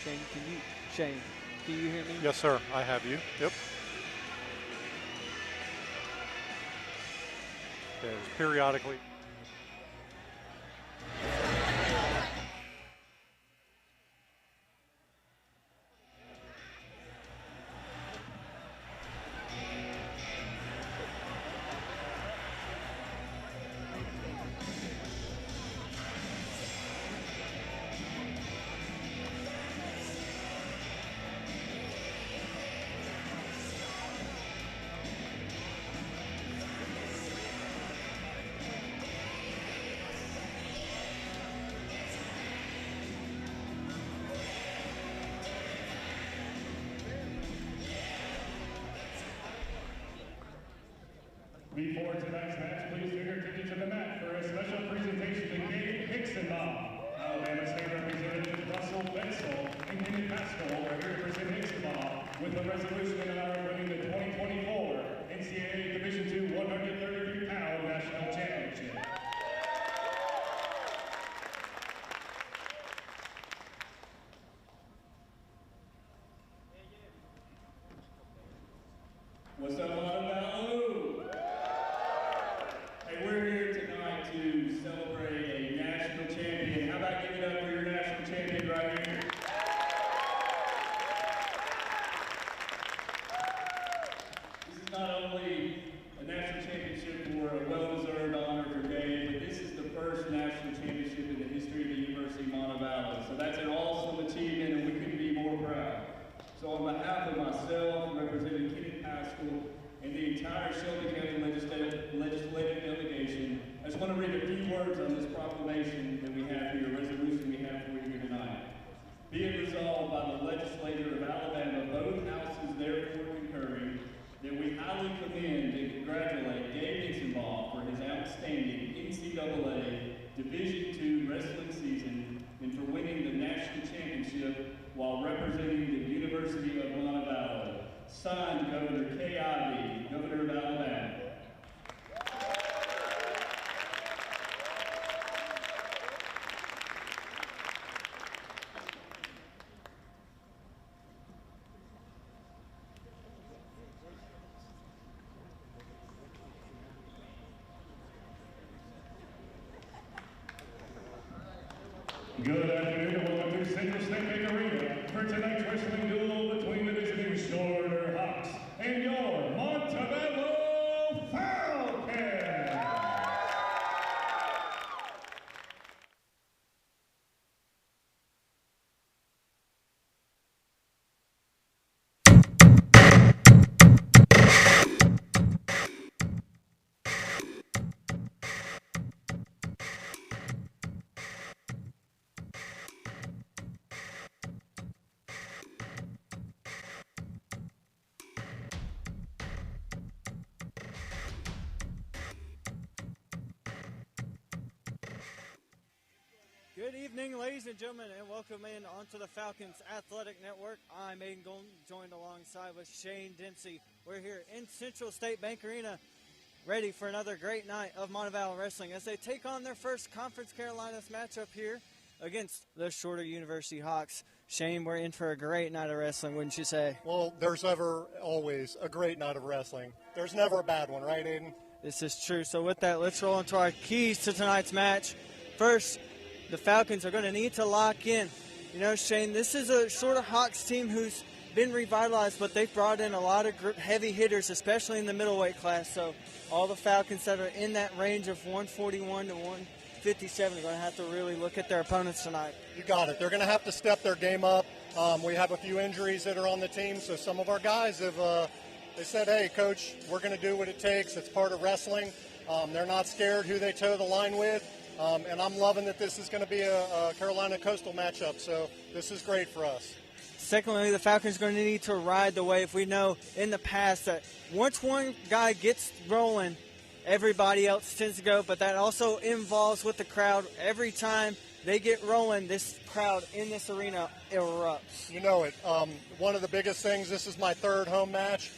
Shane, can you hear me? Yes, sir. I have you. Yep. There's periodically. Before tonight's match, please turn your attention to the mat for a special presentation to Gabe Hicksonbaum. Alabama State Representative Russell Bensel and Kenny Pascal are here to present Hicksonbaum with a resolution in honor of winning the 2024 NCAA Division II 133-pound National Championship. What's up, Montevallo? Hey, we're here tonight to celebrate a national champion. How about giving it up for your national champion right here? This is not only a national championship for a well-deserved honor for Gabe, but this is the first national championship in the history of the University of Montevallo. So that's an awesome achievement, and we couldn't be more proud. So on behalf of myself, Representative Kenny Pascal, and the entire Shelby County legislative delegation, I just want to read a few words on this proclamation that we have here, a resolution we have for you here tonight. Be it resolved by the legislature of Alabama, both houses therefore concurring, that we highly commend and congratulate Gabe Hicksonbaum for his outstanding NCAA Division II wrestling season and for winning the national championship while representing the University of Montevallo. Signed, Governor Kay Ivey, Governor of Alabama. Good afternoon and welcome to Central State Bank Arena for tonight's wrestling duel between the visiting Shorter Hawks and your Montevallo Falcons. Good evening, ladies and gentlemen, and welcome in onto the Falcons Athletic Network. I'm Aiden Golden, joined alongside with Shane Dempsey. We're here in Central State Bank Arena, ready for another great night of Montevallo Wrestling as they take on their first Conference Carolinas matchup here against the Shorter University Hawks. Shane, we're in for a great night of wrestling, wouldn't you say? Well, there's always a great night of wrestling. There's never a bad one, right, Aiden? This is true. So with that, let's roll into our keys to tonight's match. First, the Falcons are going to need to lock in. You know, Shane, this is a Shorter Hawks team who's been revitalized, but they've brought in a lot of heavy hitters, especially in the middleweight class. So all the Falcons that are in that range of 141 to 157 are going to have to really look at their opponents tonight. You got it. They're going to have to step their game up. We have a few injuries that are on the team, so some of our guys have they said, hey, Coach, we're going to do what it takes. It's part of wrestling. They're not scared who they toe the line with. And I'm loving that this is going to be a Carolina Coastal matchup, so this is great for us. Secondly, the Falcons are going to need to ride the wave. We know in the past that once one guy gets rolling, everybody else tends to go, but that also involves with the crowd. Every time they get rolling, this crowd in this arena erupts. You know it. One of the biggest things, this is my third home match.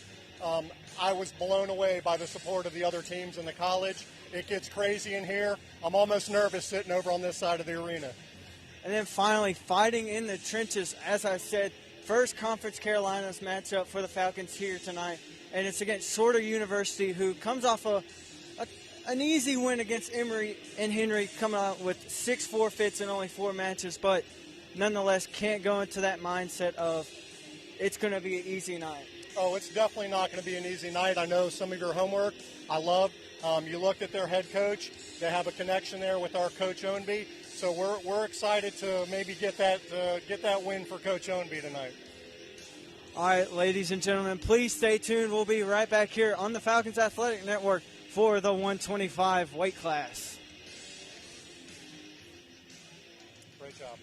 I was blown away by the support of the other teams in the college. It gets crazy in here. I'm almost nervous sitting over on this side of the arena. And then finally, fighting in the trenches, as I said, first Conference Carolinas matchup for the Falcons here tonight. And it's against Shorter University, who comes off an easy win against Emory and Henry, coming out with 6 forfeits in only 4 matches, but nonetheless can't go into that mindset of it's going to be an easy night. Oh, it's definitely not going to be an easy night. I know some of your homework I loved. You looked at their head coach. They have a connection there with our Coach Ownby. So we're excited to maybe get that win for Coach Ownby tonight. All right, ladies and gentlemen, please stay tuned. We'll be right back here on the Falcons Athletic Network for the 125 weight class. Great job.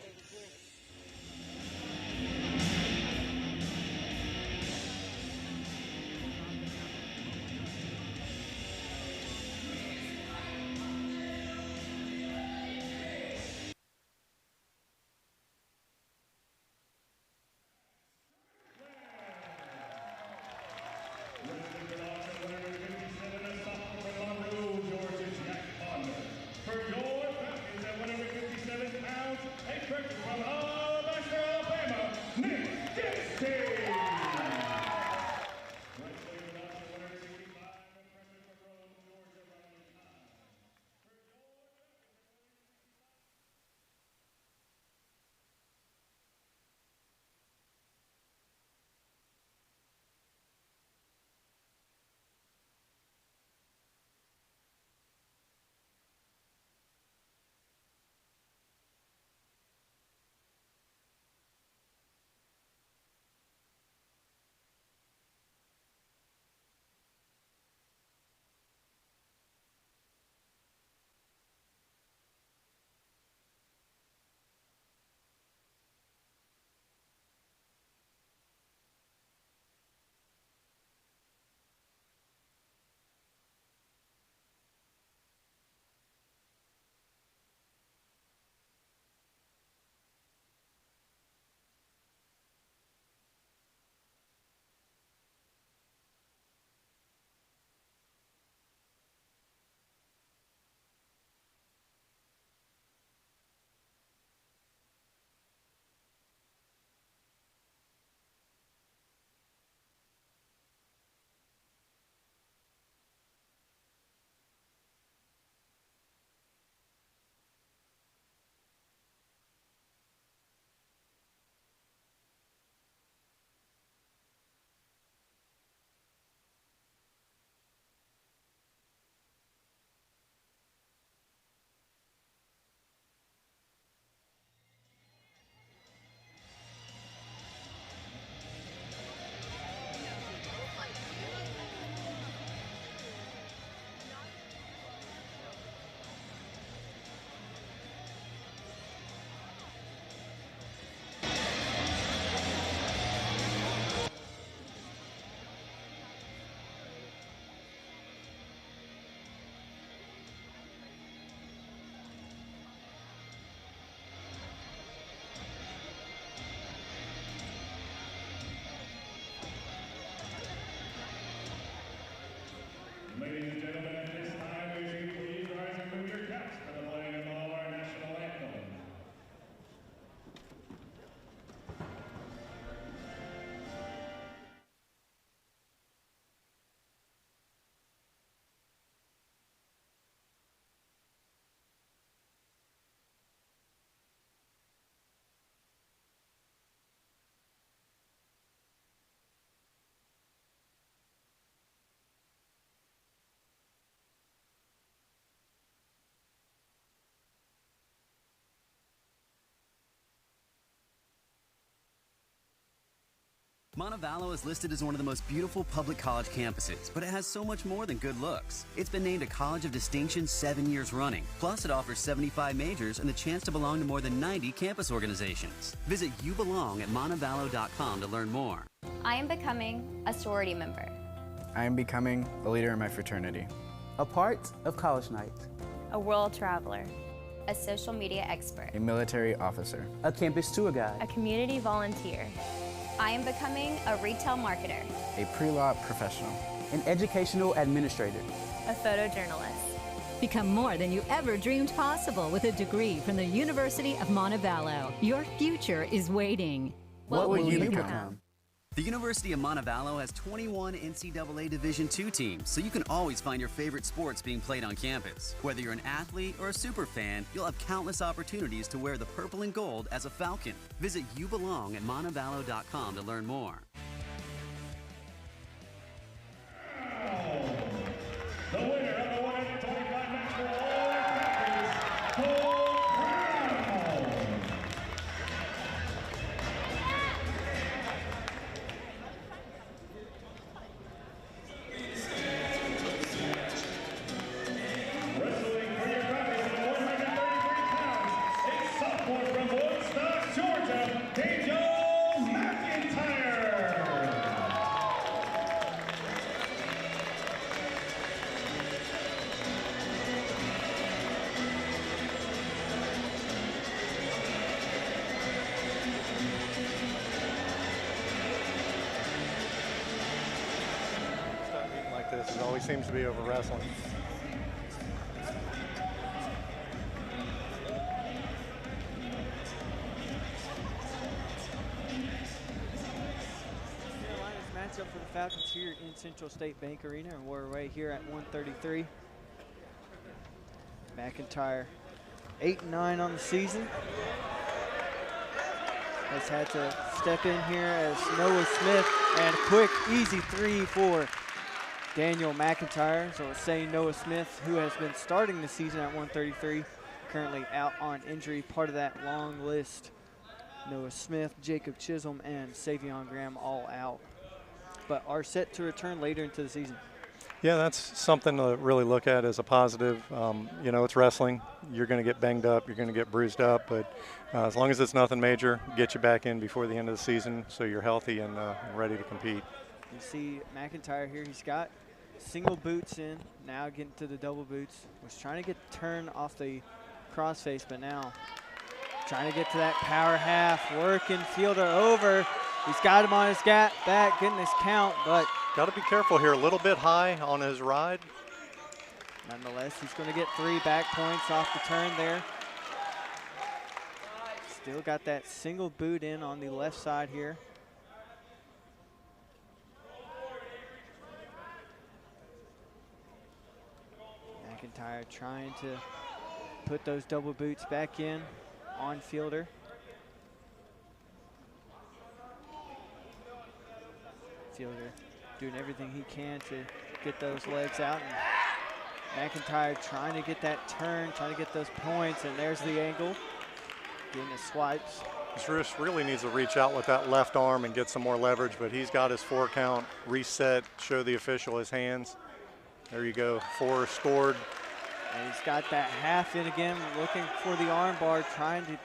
Ladies and gentlemen, at this time, would you please rise and move your caps for the playing of our national anthem. Montevallo is listed as one of the most beautiful public college campuses, but it has so much more than good looks. It's been named a college of distinction 7 years running. Plus, it offers 75 majors and the chance to belong to more than 90 campus organizations. Visit YouBelong at montevallo.com to learn more. I am becoming a sorority member. I am becoming a leader in my fraternity. A part of college night. A world traveler. A social media expert. A military officer. A campus tour guide. A community volunteer. I am becoming a retail marketer. A pre-law professional. An educational administrator. A photojournalist. Become more than you ever dreamed possible with a degree from the University of Montevallo. Your future is waiting. What will you become? The University of Montevallo has 21 NCAA Division II teams, so you can always find your favorite sports being played on campus. Whether you're an athlete or a super fan, you'll have countless opportunities to wear the purple and gold as a Falcon. Visit YouBelong at montevallo.com to learn more. The winner of the 125 match for all Falcons, Brown. Wrestling for your bracket at 133 pounds, a sophomore from Woodstock, Georgia, Daniel McIntyre. Start meeting like this, it always seems to be over wrestling. Carolina's matchup for the Falcons here in Central State Bank Arena, and we're right here at 133. McIntyre 8-9 on the season. Has had to step in here as Noah Smith, and a quick, easy three for Daniel McIntyre. So it's saying Noah Smith, who has been starting the season at 133, currently out on injury, part of that long list. Noah Smith, Jacob Chisholm, and Savion Graham all out, but are set to return later into the season. Yeah, that's something to really look at as a positive. You know, it's wrestling. You're going to get banged up. You're going to get bruised up. But as long as it's nothing major, get you back in before the end of the season so you're healthy and ready to compete. You see McIntyre here. He's got single boots in. Now getting to the double boots. Was trying to get the turn off the crossface, but now trying to get to that power half. Working Fielder over. He's got him on his back, getting his count, but Got to be careful here. A little bit high on his ride. nonetheless, he's going to get 3 back points off the turn there. Still got that single boot in on the left side here. McIntyre trying to put those double boots back in on Fielder. Fielder doing everything he can to get those legs out. And McIntyre trying to get that turn, trying to get those points, and there's the angle. Getting his swipes. Chris really needs to reach out with that left arm and get some more leverage, but he's got his 4 count, reset, show the official his hands. There you go, 4 scored. And he's got that half in again, looking for the arm bar, trying to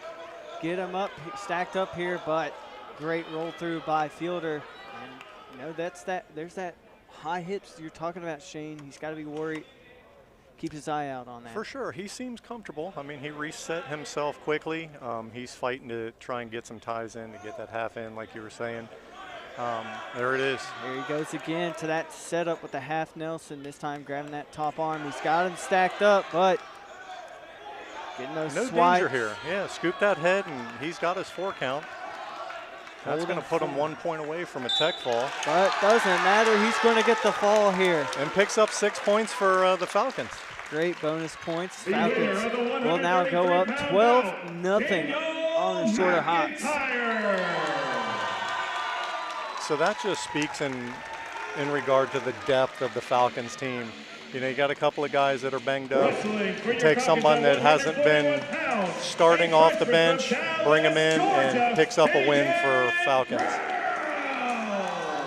get him up, stacked up here, but great roll through by Fielder. And you know, there's that high hips you're talking about, Shane. He's got to be worried. Keep his eye out on that. For sure, he seems comfortable. I mean, he reset himself quickly. He's fighting to try and get some ties in, to get that half in, like you were saying. There it is. Here he goes again to that setup with the half Nelson, this time grabbing that top arm. He's got him stacked up, but getting those no swipes. danger here. Yeah, scoop that head, and he's got his 4 count. That's going to put him 1 point away from a tech fall. But doesn't matter. He's going to get the fall here. And picks up 6 points for the Falcons. Great bonus points. Falcons will now go up 12-0 on the shorter Hawks. So that just speaks in regard to the depth of the Falcons team. You know, you got a couple of guys that are banged up. Take someone that hasn't been starting off the bench, bring him in, and picks up a win for Falcons.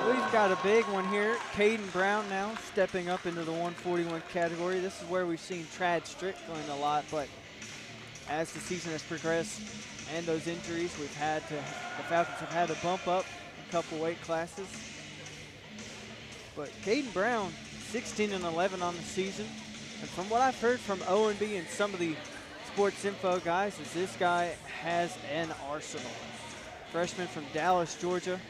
We've got a big one here. Caden Brown now stepping up into the 141 category. This is where we've seen Trad Strickland a lot, but as the season has progressed and those injuries, the Falcons have had to bump up a couple weight classes. But Caden Brown, 16-11 on the season. And from what I've heard from O&B and some of the Sports Info guys, is this guy has an arsenal. Freshman from Dallas, Georgia,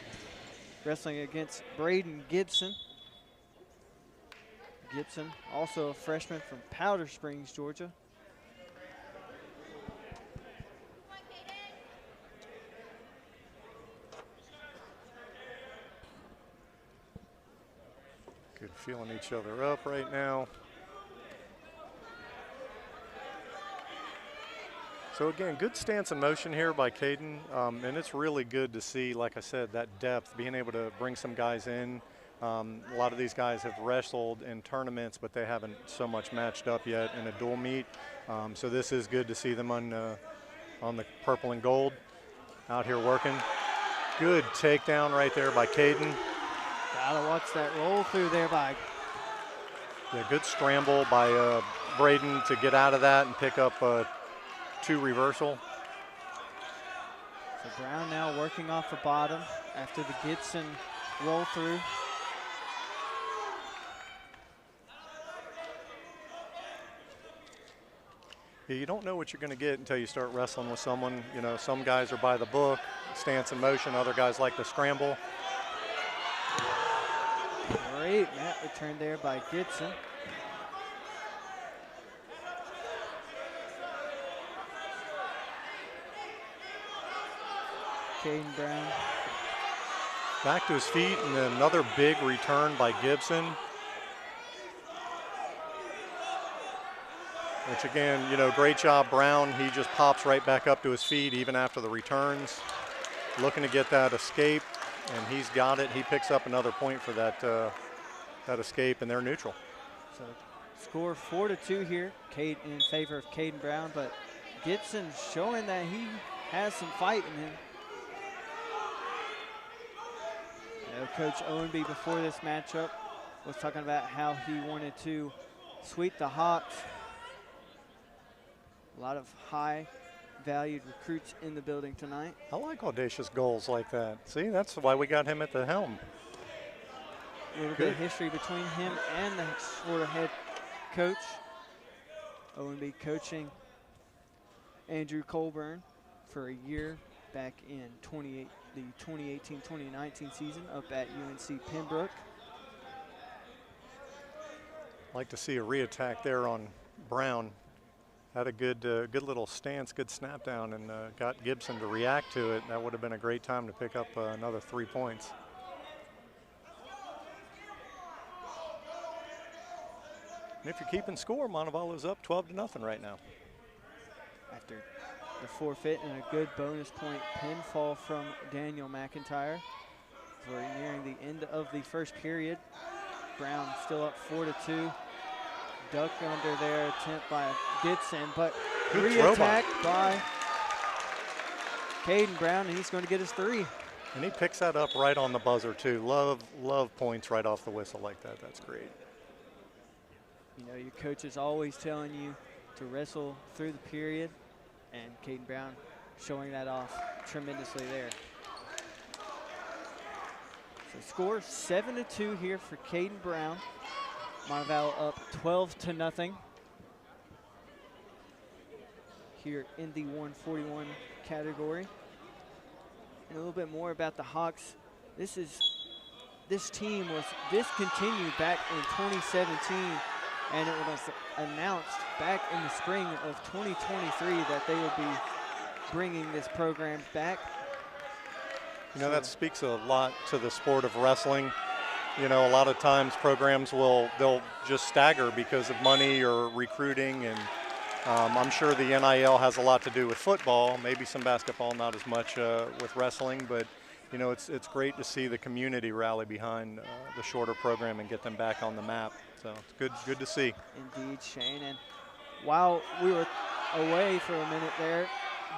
wrestling against Braden Gibson. Gibson, also a freshman from Powder Springs, Georgia. Good, feeling each other up right now. So again, good stance and motion here by Caden, and it's really good to see, like I said, that depth, being able to bring some guys in. A lot of these guys have wrestled in tournaments, but they haven't so much matched up yet in a dual meet. So this is good to see them on the purple and gold out here working. Good takedown right there by Caden. Gotta watch that roll through there by. Yeah, good scramble by Braden to get out of that and pick up 2 reversal. So Brown now working off the bottom after the Gibson roll through. Yeah, you don't know what you're going to get until you start wrestling with someone. You know, some guys are by the book, stance and motion. Other guys like to scramble. Great mat return there by Gibson. Caden Brown. Back to his feet, and another big return by Gibson. Which again, you know, great job Brown. He just pops right back up to his feet even after the returns. Looking to get that escape, and he's got it. He picks up another point for that, that escape, and they're neutral. So score 4-2 here, in favor of Caden Brown, but Gibson showing that he has some fight in him. You know, Coach Owenby before this matchup was talking about how he wanted to sweep the Hawks. A lot of high valued recruits in the building tonight. I like audacious goals like that. See, that's why we got him at the helm. A little bit of history between him and the Florida head coach. Owenby coaching Andrew Colburn for a year back in the 2018-2019 season up at UNC Pembroke. Like to see a reattack there on Brown. Had a good little stance, good snap down, and got Gibson to react to it. That would have been a great time to pick up another 3 points. And if you're keeping score, Montevallo's up 12-0 right now. After the forfeit and a good bonus point pinfall from Daniel McIntyre. We're nearing the end of the first period. Brown still up 4-2. Duck under their attempt by Gibson, but re-attack by Caden Brown, and he's going to get his 3. And he picks that up right on the buzzer too. Love points right off the whistle like that. That's great. You know, your coach is always telling you to wrestle through the period, and Caden Brown showing that off tremendously there. So score 7-2 here for Caden Brown. Montevallo up 12-0 here in the 141 category. And a little bit more about the Hawks. This team was discontinued back in 2017, and it was announced back in the spring of 2023 that they would be bringing this program back. You know, that speaks a lot to the sport of wrestling. You know, a lot of times programs they'll just stagger because of money or recruiting, and I'm sure the NIL has a lot to do with football, maybe some basketball, not as much with wrestling, but you know, it's great to see the community rally behind the shorter program and get them back on the map. So it's good to see. Indeed, Shane. And while we were away for a minute there,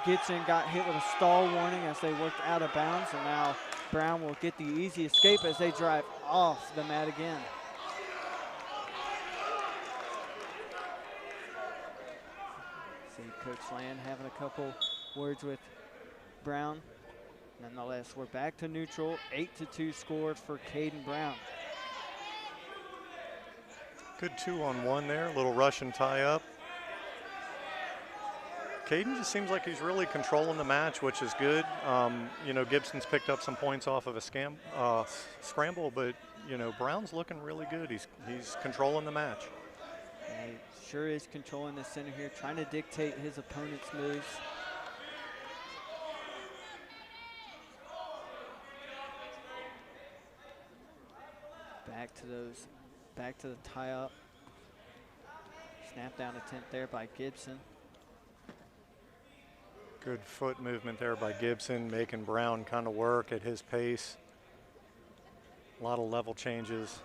Gibson got hit with a stall warning as they worked out of bounds, and now Brown will get the easy escape as they drive off the mat again. See Coach Land having a couple words with Brown. Nonetheless, we're back to neutral. 8-2 score for Caden Brown. Good 2-on-1 there, a little Russian tie up. Caden just seems like he's really controlling the match, which is good. You know, Gibson's picked up some points off of a scramble, but, you know, Brown's looking really good. He's controlling the match. Yeah, he sure is controlling the center here, trying to dictate his opponent's moves. Back to the tie up. Snap down attempt there by Gibson. Good foot movement there by Gibson, making Brown kind of work at his pace. A lot of level changes.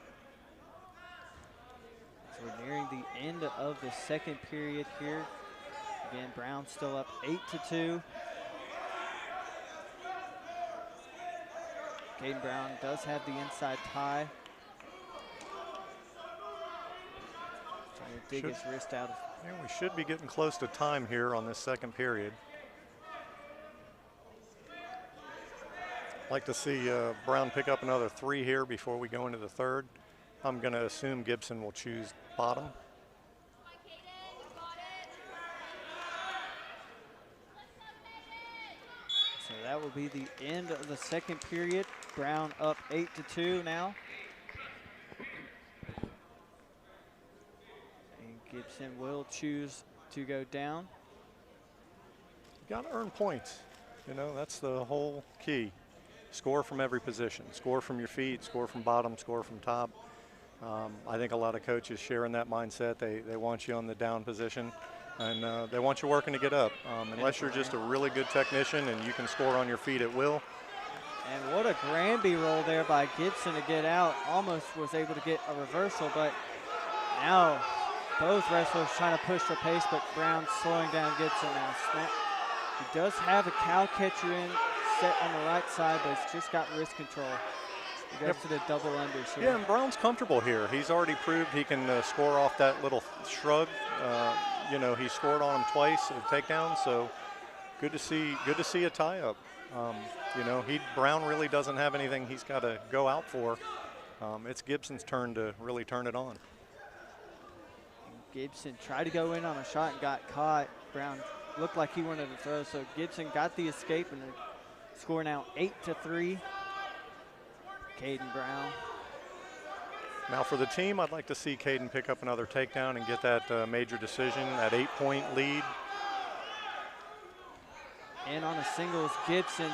So we're nearing the end of the second period here. Again, Brown still up 8-2. Caden Brown does have the inside tie. Trying to dig his wrist out. Yeah, we should be getting close to time here on this second period. Like to see Brown pick up another 3 here before we go into the third. I'm going to assume Gibson will choose bottom. So that will be the end of the second period. Brown up 8-2 now. And Gibson will choose to go down. You got to earn points. You know, that's the whole key. Score from every position. Score from your feet, score from bottom, score from top. I think a lot of coaches share in that mindset. They want you on the down position, and they want you working to get up. Unless you're just a really good technician and you can score on your feet at will. And what a Granby roll there by Gibson to get out. Almost was able to get a reversal, but now both wrestlers trying to push the pace, but Brown slowing down Gibson now. Snap. He does have a cow catcher in set on the right side, but he's just got wrist control. He goes to the double unders here. Yeah, and Brown's comfortable here. He's already proved he can score off that little shrug. You know, he scored on him twice at a takedown, so good to see a tie-up. You know, Brown really doesn't have anything he's got to go out for. It's Gibson's turn to really turn it on. Gibson tried to go in on a shot and got caught. Brown looked like he wanted to throw, so Gibson got the escape, and the score now 8-3. Caden Brown. Now for the team, I'd like to see Caden pick up another takedown and get that major decision, that 8-point lead. And on a singles, Gibson,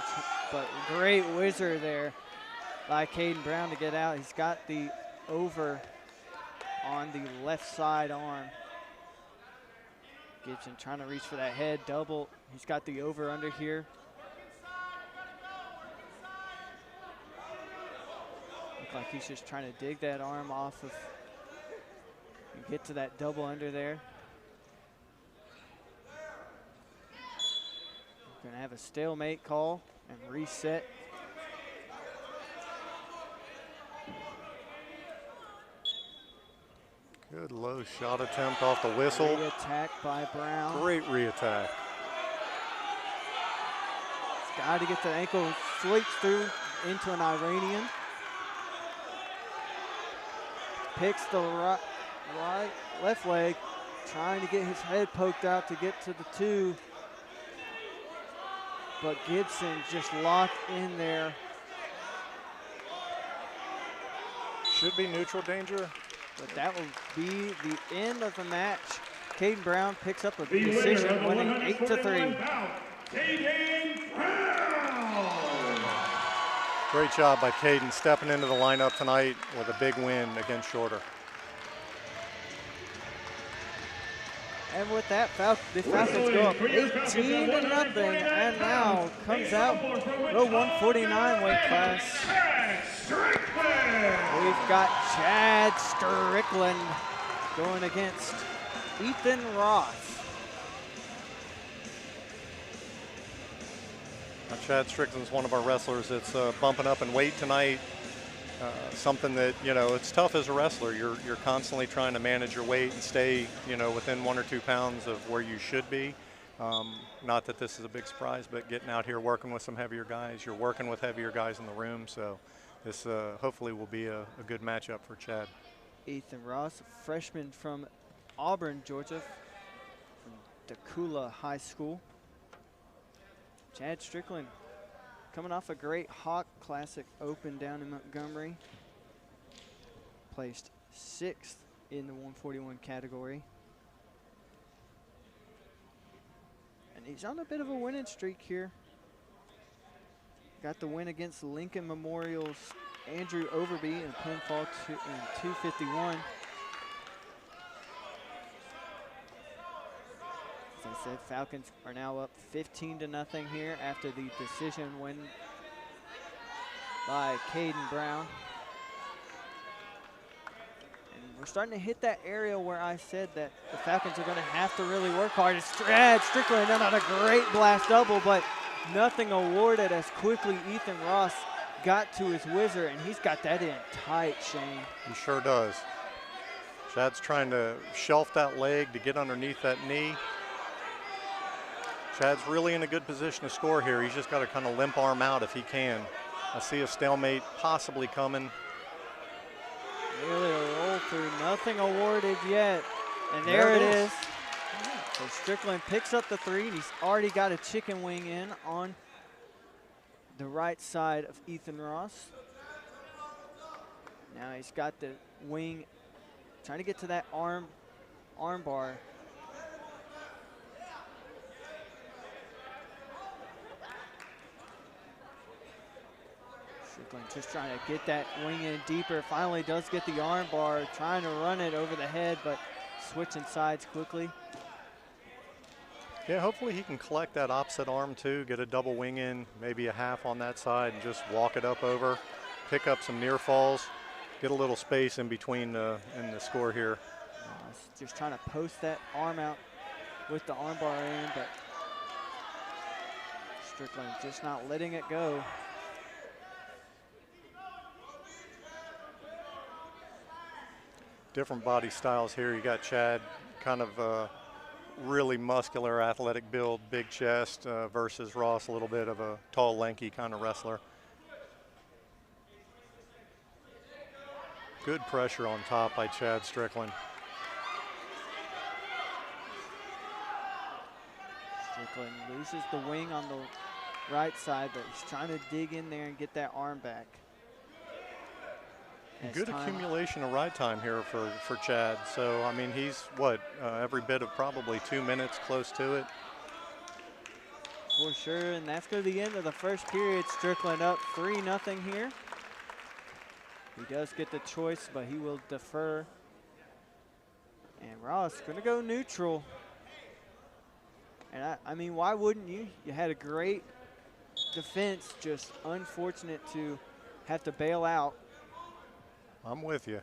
but great whizzer there by Caden Brown to get out. He's got the over on the left side arm. Gibson trying to reach for that head double. He's got the over under here. Look like he's just trying to dig that arm off of and get to that double under there. We're gonna have a stalemate call and reset. Good low shot attempt off the whistle. Re-attack by Brown. Great re-attack. He's got to get the ankle, sweeps through into an Iranian. Picks the left leg, trying to get his head poked out to get to the 2. But Gibson just locked in there. Should be neutral danger. But that will be the end of the match. Caden Brown picks up a decision, winning 8-3. Caden Brown! Great job by Caden stepping into the lineup tonight with a big win against Shorter. And with that, the Falcons go up 18-0, and now comes out the 149 weight class. We've got Chad Strickland going against Ethan Roth. Now, Chad Strickland's one of our wrestlers that's bumping up in weight tonight. Something that, you know, it's tough as a wrestler. You're constantly trying to manage your weight and stay, you know, within 1 or 2 pounds of where you should be. Not that this is a big surprise, but getting out here working with some heavier guys. You're working with heavier guys in the room, so this hopefully will be a good matchup for Chad. Ethan Ross, a freshman from Auburn, Georgia, from Decula High School. Chad Strickland coming off a great Hawk Classic Open down in Montgomery. Placed 6th in the 141 category. And he's on a bit of a winning streak here. Got the win against Lincoln Memorial's Andrew Overby in pinfall in 251. As I said, Falcons are now up 15-0 here after the decision win by Caden Brown. And we're starting to hit that area where I said that the Falcons are going to have to really work hard. It's Strickland on a great blast double, but nothing awarded as quickly Ethan Ross got to his whizzer, and he's got that in tight, Shane. He sure does. Chad's trying to shelf that leg to get underneath that knee. Chad's really in a good position to score here. He's just got to kind of limp arm out if he can. I see a stalemate possibly coming. Really a roll through, nothing awarded yet. And there it is. So Strickland picks up the 3, and he's already got a chicken wing in on the right side of Ethan Ross. Now he's got the wing, trying to get to that arm bar. Strickland just trying to get that wing in deeper. Finally does get the arm bar, trying to run it over the head, but switching sides quickly. Yeah, hopefully he can collect that opposite arm too, get a double wing in, maybe a half on that side, and just walk it up over, pick up some near falls, get a little space in between in the score here. Just trying to post that arm out with the arm bar in, but Strickland just not letting it go. Different body styles here. You got Chad, kind of really muscular, athletic build, big chest, versus Ross, a little bit of a tall, lanky kind of wrestler. Good pressure on top by Chad Strickland. Strickland loses the wing on the right side, but he's trying to dig in there and get that arm back. Good accumulation of ride time here for Chad. So, I mean, he's, what, every bit of probably 2 minutes, close to it. For sure, and that's going to be the end of the first period. Strickland up 3-0 here. He does get the choice, but he will defer. And Ross going to go neutral. And I mean, why wouldn't you? You had a great defense, just unfortunate to have to bail out. I'm with you.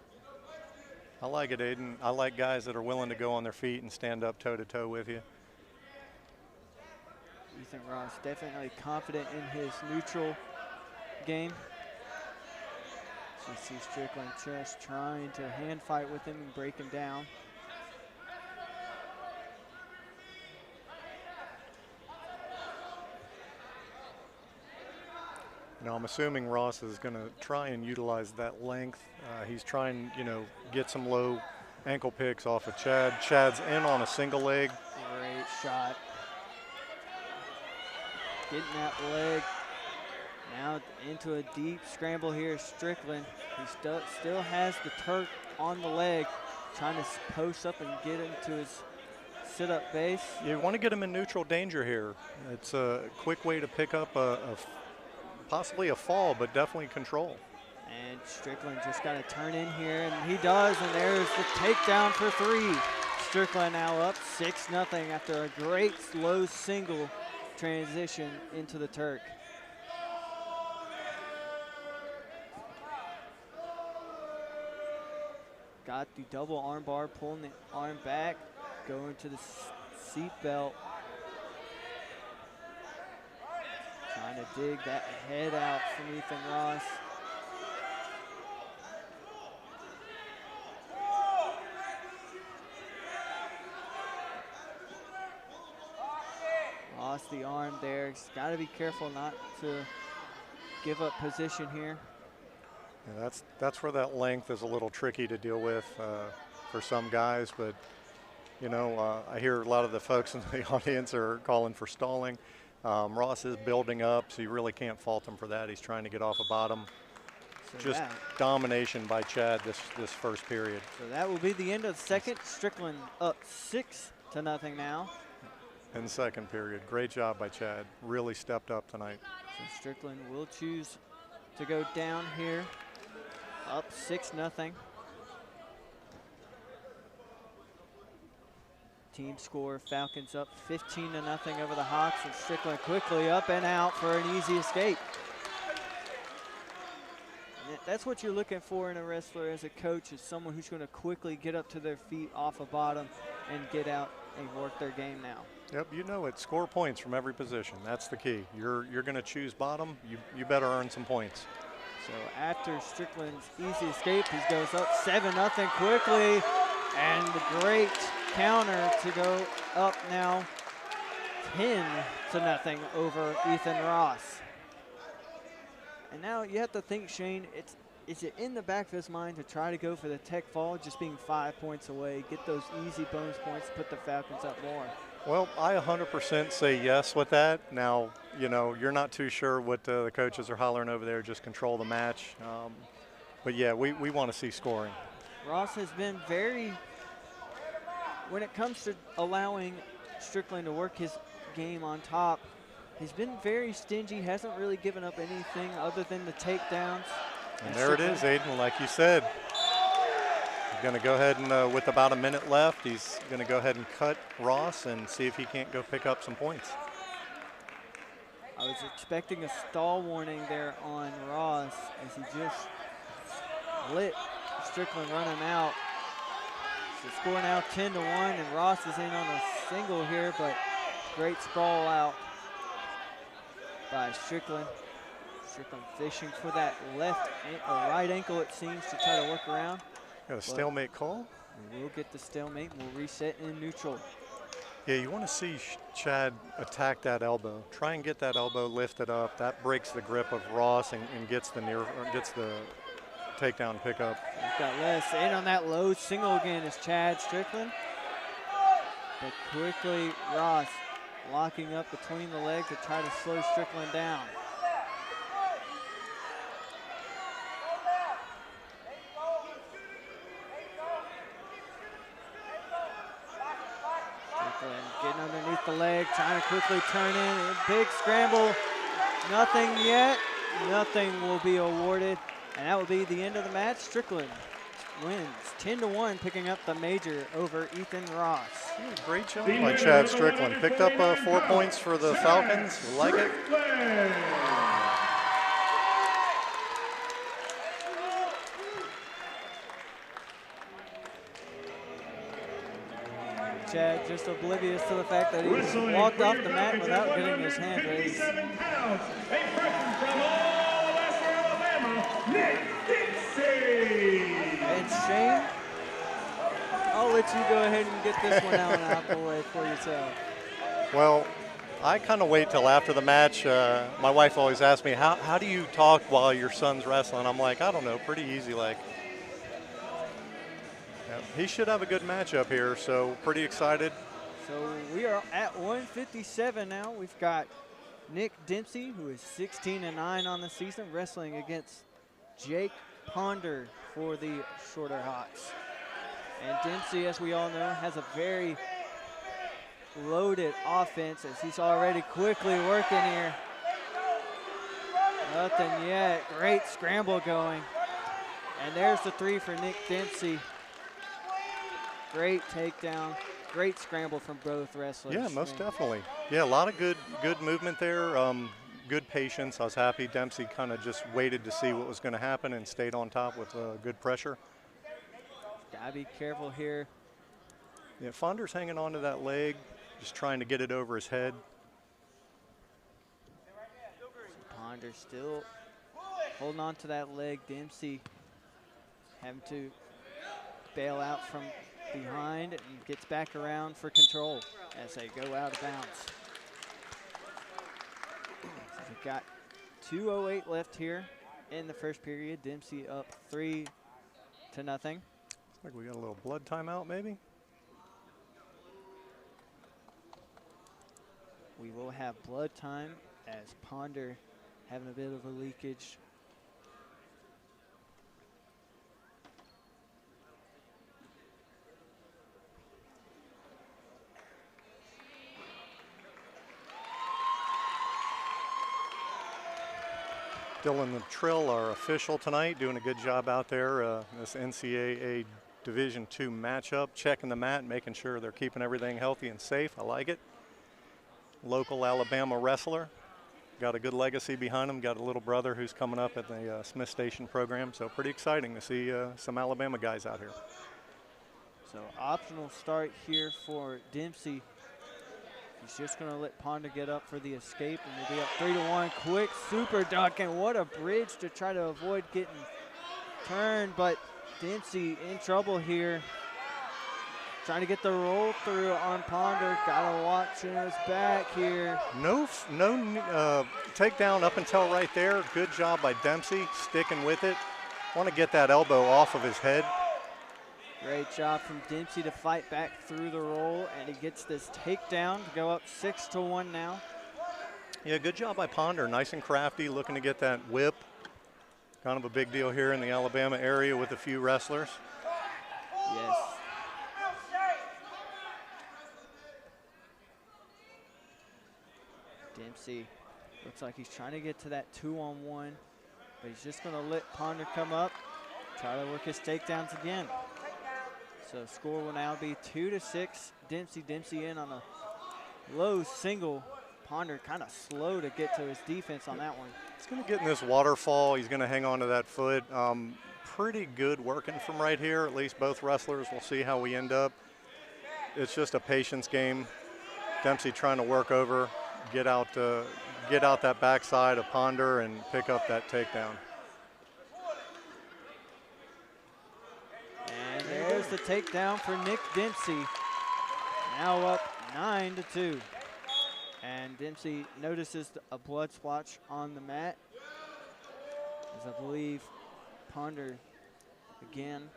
I like it, Aiden. I like guys that are willing to go on their feet and stand up toe-to-toe with you. Ethan Ross definitely confident in his neutral game. So you see Strickland just trying to hand fight with him and break him down. Now, I'm assuming Ross is going to try and utilize that length. He's trying, get some low ankle picks off of Chad. Chad's in on a single leg. Great shot. Getting that leg. Now into a deep scramble here, Strickland. He still has the Turk on the leg, trying to post up and get into his sit-up base. You want to get him in neutral danger here. It's a quick way to pick up possibly a fall, but definitely control. And Strickland just got to turn in here, and he does, and there's the takedown for 3. Strickland now up 6-0 after a great low single transition into the Turk. Got the double arm bar, pulling the arm back, going to the seat belt. Trying to dig that head out from Ethan Ross. Lost the arm there. He's got to be careful not to give up position here. Yeah, that's where that length is a little tricky to deal with for some guys, but You know, I hear a lot of the folks in the audience are calling for stalling. Ross is building up, so you really can't fault him for that. He's trying to get off a bottom. So just domination by Chad this first period. So that will be the end of the second. Strickland up 6-0 now. In the second period. Great job by Chad. Really stepped up tonight. So Strickland will choose to go down here. Up 6-0. Team score, Falcons up 15-0 over the Hawks, and Strickland quickly up and out for an easy escape. And that's what you're looking for in a wrestler as a coach, is someone who's going to quickly get up to their feet off a bottom and get out and work their game now. Yep, you know it. Score points from every position. That's the key. You're going to choose bottom. You better earn some points. So after Strickland's easy escape, he goes up 7-0 quickly, and the great counter to go up now 10-0 over Ethan Ross. And now you have to think, Shane, is it in the back of his mind to try to go for the tech fall, just being 5 points away, get those easy bonus points, put the Falcons up more? Well, I 100% say yes with that. Now, you know, you're not too sure what the coaches are hollering over there, just control the match. But yeah, we want to see scoring. Ross has been very, when it comes to allowing Strickland to work his game on top, he's been very stingy, hasn't really given up anything other than the takedowns. And there it is, Aiden, like you said. He's going to go ahead and, with about a minute left, he's going to go ahead and cut Ross and see if he can't go pick up some points. I was expecting a stall warning there on Ross as he just let Strickland run him out. So score now 10-1, and Ross is in on a single here, but great sprawl out by Strickland. Strickland fishing for that left or right ankle, it seems, to try to work around. Got a stalemate call? We'll get the stalemate and we'll reset in neutral. Yeah, you want to see Chad attack that elbow. Try and get that elbow lifted up. That breaks the grip of Ross and gets the takedown pickup. He's got less in on that low single again is Chad Strickland. But quickly Ross locking up between the legs to try to slow Strickland down. Getting underneath the leg, trying to quickly turn in. A big scramble. Nothing yet. Nothing will be awarded. And that will be the end of the match. Strickland wins 10-1, picking up the major over Ethan Ross. Yeah, great job by Chad Strickland. Picked up 4 points for the Falcons. Like it. Chad just oblivious to the fact that he walked off the mat without getting his hand raised. 57 pounds, a freshman from Montevallo, Alabama, Nick Dixie. And Shane, I'll let you go ahead and get this one out of the way for yourself. Well, I kind of wait till after the match. My wife always asks me, how do you talk while your son's wrestling? I'm like, I don't know, pretty easy. Like, he should have a good matchup here, so pretty excited. So we are at 157 now. We've got Nick Dempsey, who is 16-9 on the season, wrestling against Jake Ponder for the Shorter Hawks. And Dempsey, as we all know, has a very loaded offense as he's already quickly working here. Nothing yet. Great scramble going. And there's the three for Nick Dempsey. Great takedown, great scramble from both wrestlers. Yeah, most definitely. Yeah, a lot of good movement there, good patience. I was happy Dempsey kind of just waited to see what was going to happen and stayed on top with good pressure. Gotta be careful here. Yeah, Fonder's hanging on to that leg, just trying to get it over his head. Ponder still holding on to that leg. Dempsey having to bail out from behind and gets back around for control as they go out of bounds. So we've got 2:08 left here in the first period. Dempsey up 3-0. Looks like we got a little blood timeout maybe. We will have blood time as Ponder having a bit of a leakage. Dylan Trill, our official tonight, doing a good job out there. This NCAA Division II matchup, checking the mat, making sure they're keeping everything healthy and safe. I like it. Local Alabama wrestler. Got a good legacy behind him. Got a little brother who's coming up at the Smith Station program. So pretty exciting to see some Alabama guys out here. So optional start here for Dempsey. He's just going to let Ponder get up for the escape, and we'll be up 3-1. Quick super duck, and what a bridge to try to avoid getting turned, but Dempsey in trouble here. Trying to get the roll through on Ponder. Got to watch in his back here. No takedown up until right there. Good job by Dempsey, sticking with it. Want to get that elbow off of his head. Great job from Dempsey to fight back through the roll, and he gets this takedown to go up 6-1 now. Yeah, good job by Ponder. Nice and crafty, looking to get that whip. Kind of a big deal here in the Alabama area with a few wrestlers. Yes. Dempsey looks like he's trying to get to that 2-on-1, but he's just going to let Ponder come up, try to work his takedowns again. So score will now be 2-6. Dempsey in on a low single. Ponder kind of slow to get to his defense on that one. He's going to get in this waterfall. He's going to hang on to that foot. Pretty good working from right here. At least both wrestlers. We'll see how we end up. It's just a patience game. Dempsey trying to work over, get out that backside of Ponder and pick up that takedown. And there's the takedown for Nick Dempsey. Now up 9-2. And Dempsey notices a blood splotch on the mat, as I believe Ponder again.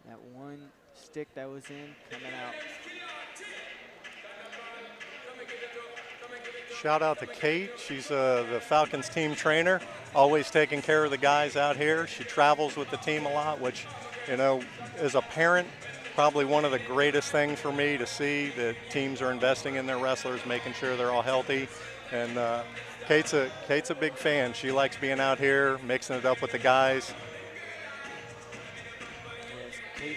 That one stick that was in coming out. Shout out to Kate. She's the Falcons team trainer, always taking care of the guys out here. She travels with the team a lot, which, you know, as a parent, probably one of the greatest things for me to see that teams are investing in their wrestlers, making sure they're all healthy. And Kate's a big fan. She likes being out here, mixing it up with the guys. Yes,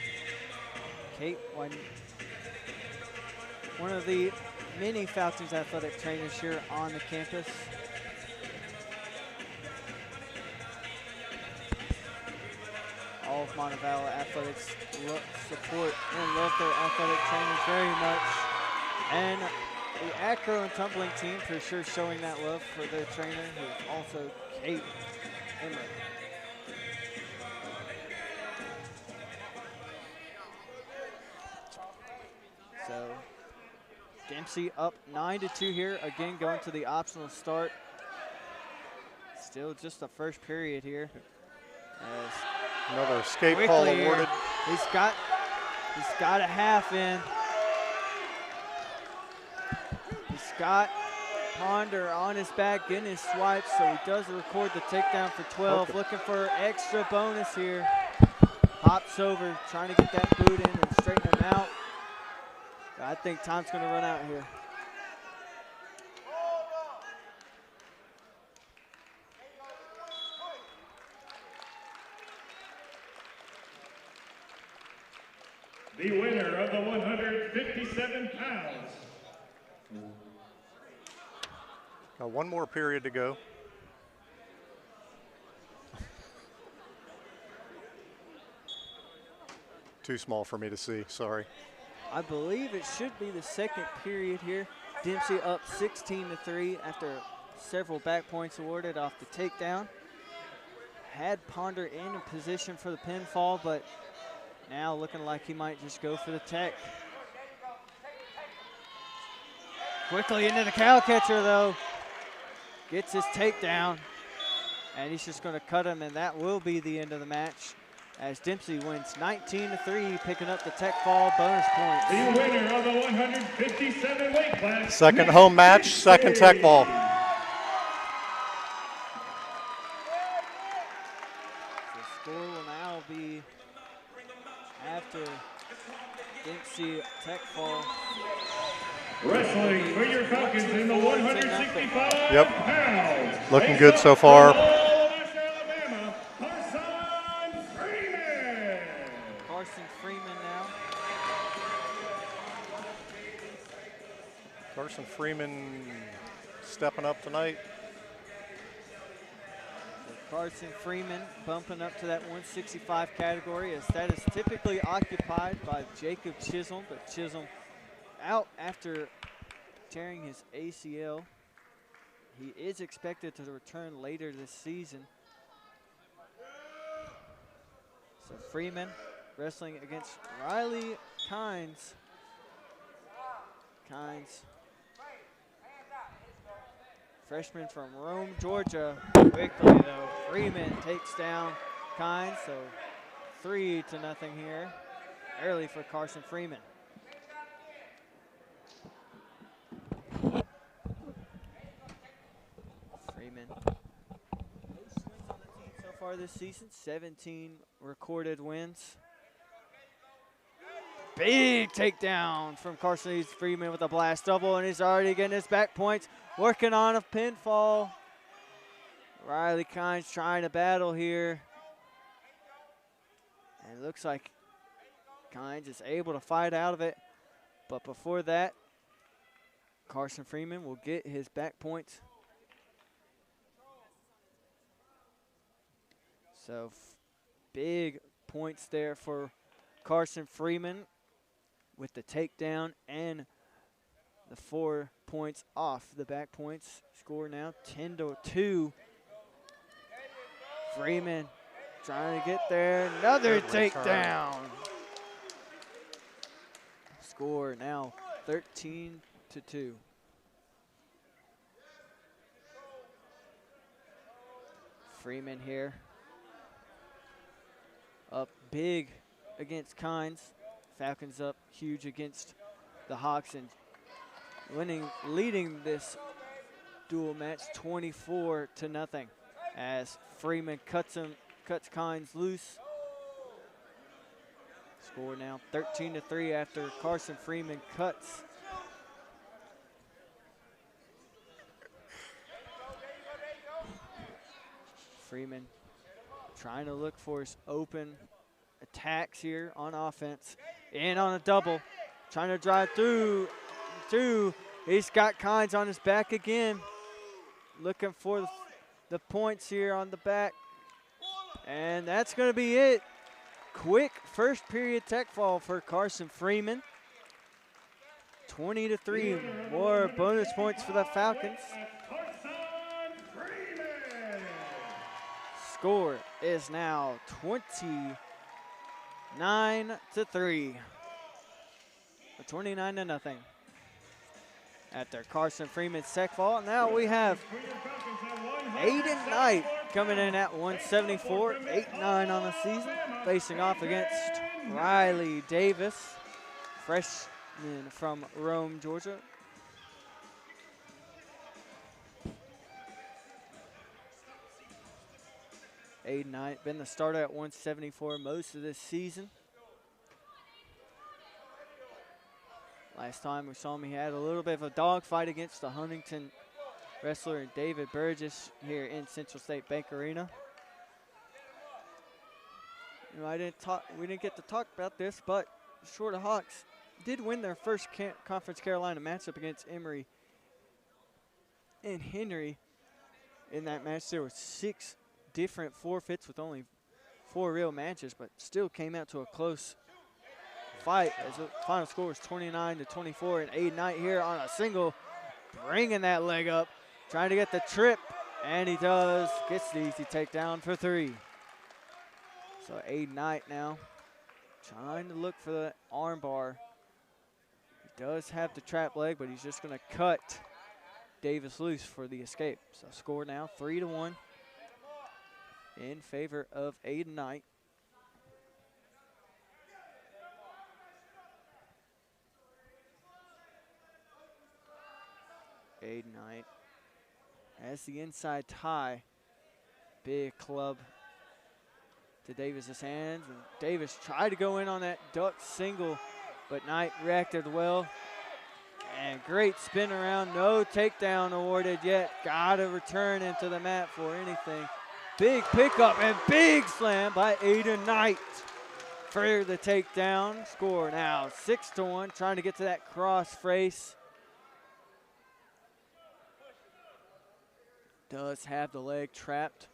Kate, one of the many Falcons athletic trainers here on the campus. All of Montevallo athletics support and love their athletic trainers very much. And the acro and tumbling team for sure showing that love for their trainer, who is also Kate Emery. So Dempsey up 9-2 here, again going to the optional start. Still just the first period here. Another escape call awarded. He's got a half in. He's got Ponder on his back, getting his swipes, so he does record the takedown for 12. Okay. Looking for extra bonus here. Hops over, trying to get that boot in and straighten him out. I think time's going to run out here. The winner of the 157 pounds. Got one more period to go. Too small for me to see, sorry. I believe it should be the second period here. Dempsey up 16-3 after several back points awarded off the takedown. Had Ponder in a position for the pinfall, but now looking like he might just go for the tech. Quickly into the cow catcher though. Gets his takedown, and he's just going to cut him, and that will be the end of the match. as Dempsey wins 19-3, picking up the Tech Fall bonus points. The winner of the 157 weight class. Second home match, second Tech Ball. The score will now be after Dempsey Tech Fall. Wrestling for your Falcons in the 165 pounds. Looking good so far. Carson Freeman now. Carson Freeman stepping up tonight. Carson Freeman bumping up to that 165 category, as that is typically occupied by Jacob Chisholm, but Chisholm out after tearing his ACL. He is expected to return later this season. So Freeman wrestling against Riley Kynes. Freshman from Rome, Georgia. Quickly though, Freeman takes down Kynes, so 3-0 here. Early for Carson Freeman. Freeman. Most wins on the team so far this season, 17 recorded wins. Big takedown from Carson Freeman with a blast double, and he's already getting his back points, working on a pinfall. Riley Kynes trying to battle here. And it looks like Kynes is able to fight out of it. But before that, Carson Freeman will get his back points. So big points there for Carson Freeman with the takedown and the 4 points off the back points. Score now 10-2. Freeman trying to get there. Another takedown. Score now 13-2. Freeman here. Up big against Kynes. Falcons up huge against the Hawks and leading this dual match 24-0 as Freeman cuts Kynes loose. Score now 13-3 after Carson Freeman cuts. Freeman trying to look for his open attacks here on offense. And on a double, trying to drive through. He's got Kynes on his back again. Looking for the points here on the back. And that's going to be it. Quick first period tech fall for Carson Freeman. 20-3, more bonus points for the Falcons. Score is now 29-3. 29-0 after Carson Freeman's tech fall. Now we have Aiden Knight coming in at 174, 8-9 on the season, facing off against Riley Davis, freshman from Rome, Georgia. Aiden Knight been the starter at 174 most of this season. Last time we saw him, he had a little bit of a dogfight against the Huntington wrestler David Burgess here in Central State Bank Arena. You know, we didn't get to talk about this, but the Shorter Hawks did win their first Conference Carolina matchup against Emory and Henry. In that match, there were 6 different forfeits with only 4 real matches, but still came out to a close fight as the final score was 29-24, and Aiden Knight here on a single, bringing that leg up, trying to get the trip, and he does, gets the easy takedown for 3. So Aiden Knight now trying to look for the arm bar. He does have the trap leg, but he's just going to cut Davis loose for the escape. So score now 3-1 in favor of Aiden Knight. Aiden Knight has the inside tie. Big club to Davis's hands. And Davis tried to go in on that duck single, but Knight reacted well. And great spin around, no takedown awarded yet. Gotta return into the mat for anything. Big pickup and big slam by Aiden Knight for the takedown. Score now 6-1, trying to get to that cross face. Does have the leg trapped.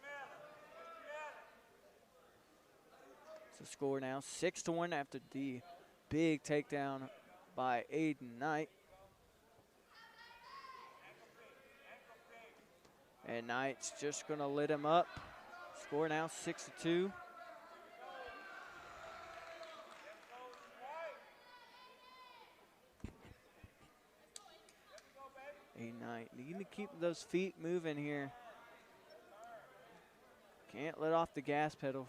So score now 6-1 after the big takedown by Aiden Knight. And Knight's just gonna lit him up. Score now 6-2. Aiden Knight needing to keep those feet moving here. Can't let off the gas pedal.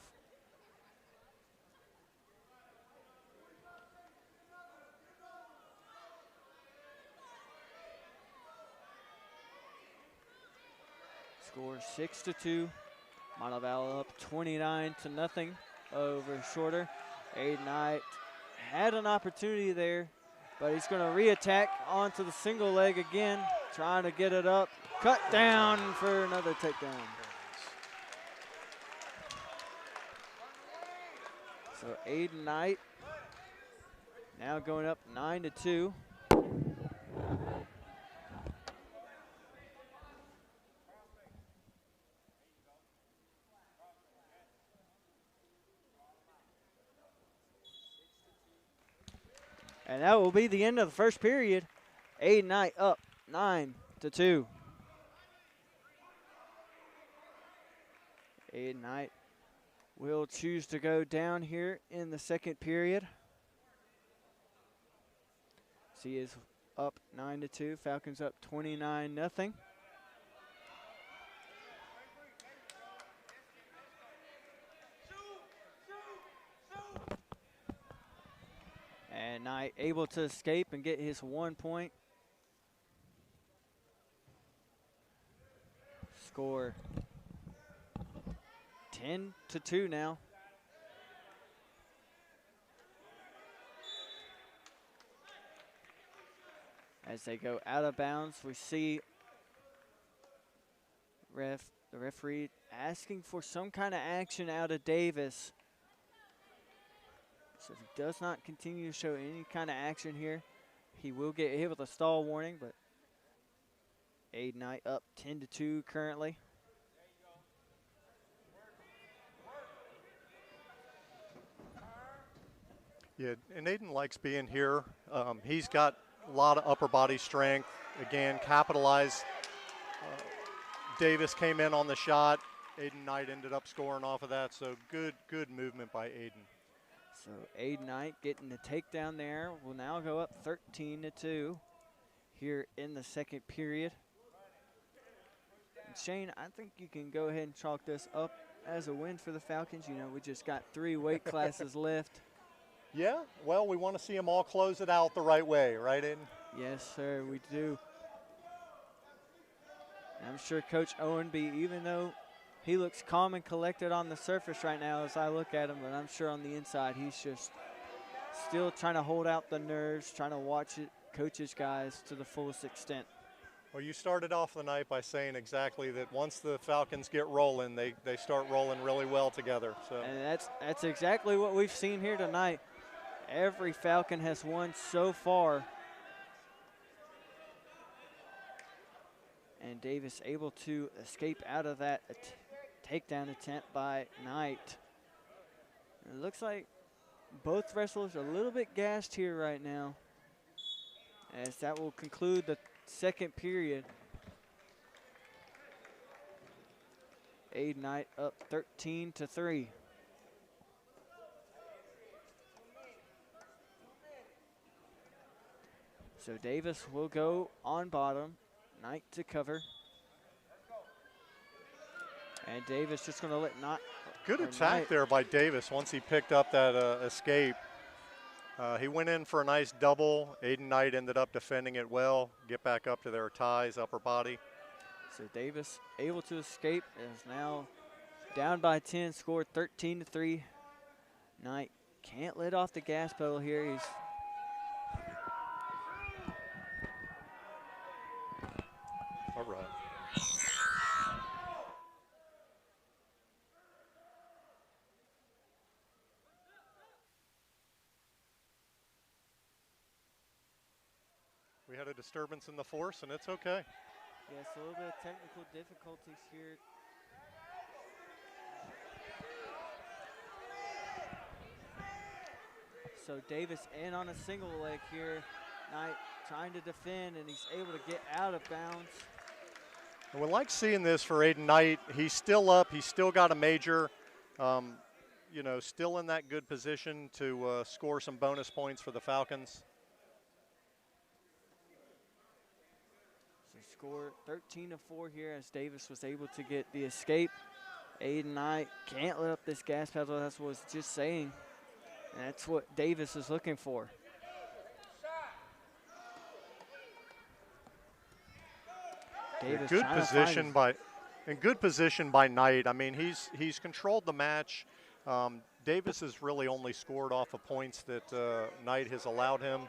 Score 6-2. Montevallo up 29-0 over Shorter. Aiden Knight had an opportunity there, but he's going to re-attack onto the single leg again, trying to get it up. Cut down for another takedown. So Aiden Knight now going up 9-2. And that will be the end of the first period. Aiden Knight up 9-2. Aiden Knight will choose to go down here in the second period. So he is up 9-2. Falcons up 29-0. And Knight able to escape and get his 1 point. Score 10-2 now. As they go out of bounds, we see the referee asking for some kind of action out of Davis. So if he does not continue to show any kind of action here, he will get hit with a stall warning, but Aiden Knight up 10-2 currently. Yeah, and Aiden likes being here. He's got a lot of upper body strength. Again, capitalized. Davis came in on the shot. Aiden Knight ended up scoring off of that, so good movement by Aiden. So Aiden Knight getting the takedown there will now go up 13-2 here in the second period. And Shane, I think you can go ahead and chalk this up as a win for the Falcons. You know, we just got 3 weight classes left. Yeah, well, we want to see them all close it out the right way, right, Aiden? Yes, sir, we do. And I'm sure Coach Owenby, even though he looks calm and collected on the surface right now as I look at him, but I'm sure on the inside he's just still trying to hold out the nerves, trying to watch it, coach his guys to the fullest extent. Well, you started off the night by saying exactly that once the Falcons get rolling, they start rolling really well together. So. And that's exactly what we've seen here tonight. Every Falcon has won so far. And Davis able to escape out of that takedown attempt by Knight. It looks like both wrestlers are a little bit gassed here right now, as that will conclude the second period. Aiden Knight up 13-3. So Davis will go on bottom. Knight to cover. And Davis just going to let Knight. Good attack there by Davis once he picked up that escape. He went in for a nice double. Aiden Knight ended up defending it well, get back up to their ties, upper body. So Davis able to escape, is now down by 10, scored 13-3. Knight can't let off the gas pedal here. He's all right. We had a disturbance in the force, and it's okay. Yes, a little bit of technical difficulties here. So Davis in on a single leg here. Knight trying to defend, and he's able to get out of bounds. And we like seeing this for Aiden Knight. He's still up. He's still got a major. You know, still in that good position to score some bonus points for the Falcons. So score 13-4 here as Davis was able to get the escape. Aiden Knight can't let up this gas pedal. That's what I was just saying. And that's what Davis is looking for. Davis in good position by Knight. I mean, he's controlled the match. Davis has really only scored off of points that Knight has allowed him.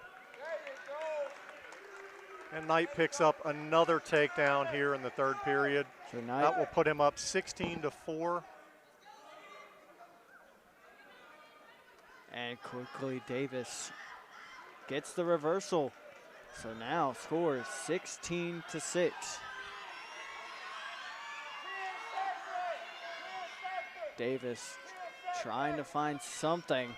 And Knight picks up another takedown here in the third period. So Knight, that will put him up 16-4. And quickly Davis gets the reversal. So now scores 16-6. Davis trying to find something.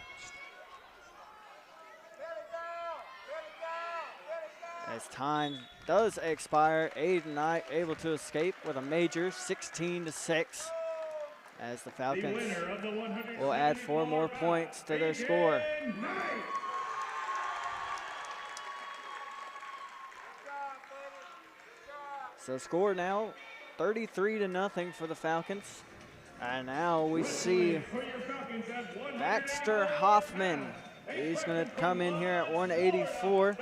As time does expire, Aiden Knight able to escape with a major 16-6. As the Falcons will add 4 more points to their score. So score now 33-0 for the Falcons. And now we see Baxter Hoffman. He's going to come in here at 184.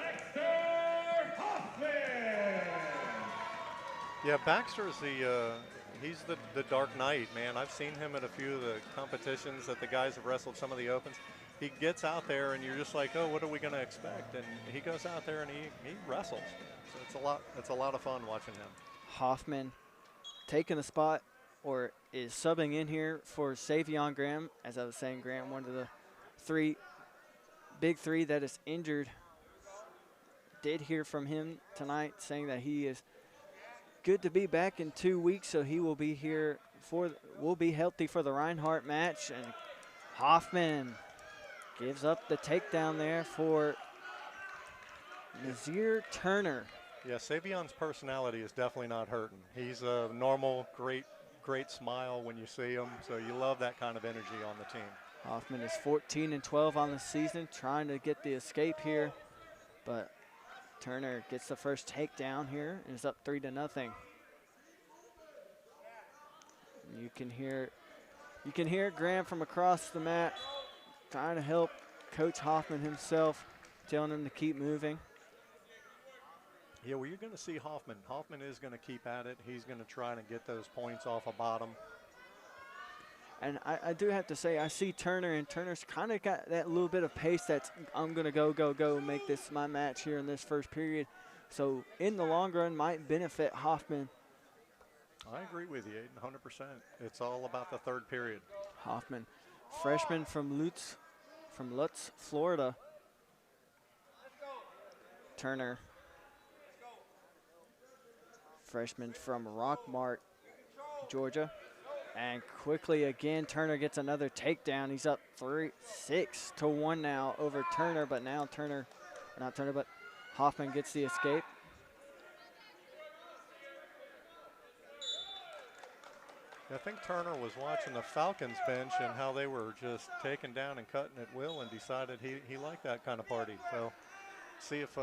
Yeah, Baxter is he's the Dark Knight, man. I've seen him at a few of the competitions that the guys have wrestled, some of the opens. He gets out there and you're just like, oh, what are we going to expect? And he goes out there and he wrestles. So it's a lot of fun watching him. Hoffman taking the spot, or is subbing in here for Savion Graham. As I was saying, Graham, one of the big three that is injured. Did hear from him tonight saying that he is good to be back in 2 weeks, so he will be here will be healthy for the Reinhardt match. And Hoffman gives up the takedown there for Nazir Turner. Yeah, Savion's personality is definitely not hurting. He's a normal, great smile when you see him, so you love that kind of energy on the team. Hoffman is 14-12 on the season, trying to get the escape here, but Turner gets the first takedown here and is up 3-0. You can hear Graham from across the mat trying to help Coach Hoffman himself, telling him to keep moving. Yeah, well, you're going to see Hoffman. Hoffman is going to keep at it. He's going to try to get those points off a bottom. And I do have to say, I see Turner, and Turner's kind of got that little bit of pace that's, I'm going to go, make this my match here in this first period. So in the long run, might benefit Hoffman. I agree with you, Aiden, 100%. It's all about the third period. Hoffman, freshman from Lutz, Florida. Turner, freshman from Rockmart, Georgia. And quickly again, Turner gets another takedown. He's up 6-1 now over Turner, but now Hoffman gets the escape. I think Turner was watching the Falcons bench and how they were just taking down and cutting at will, and decided he liked that kind of party. So see if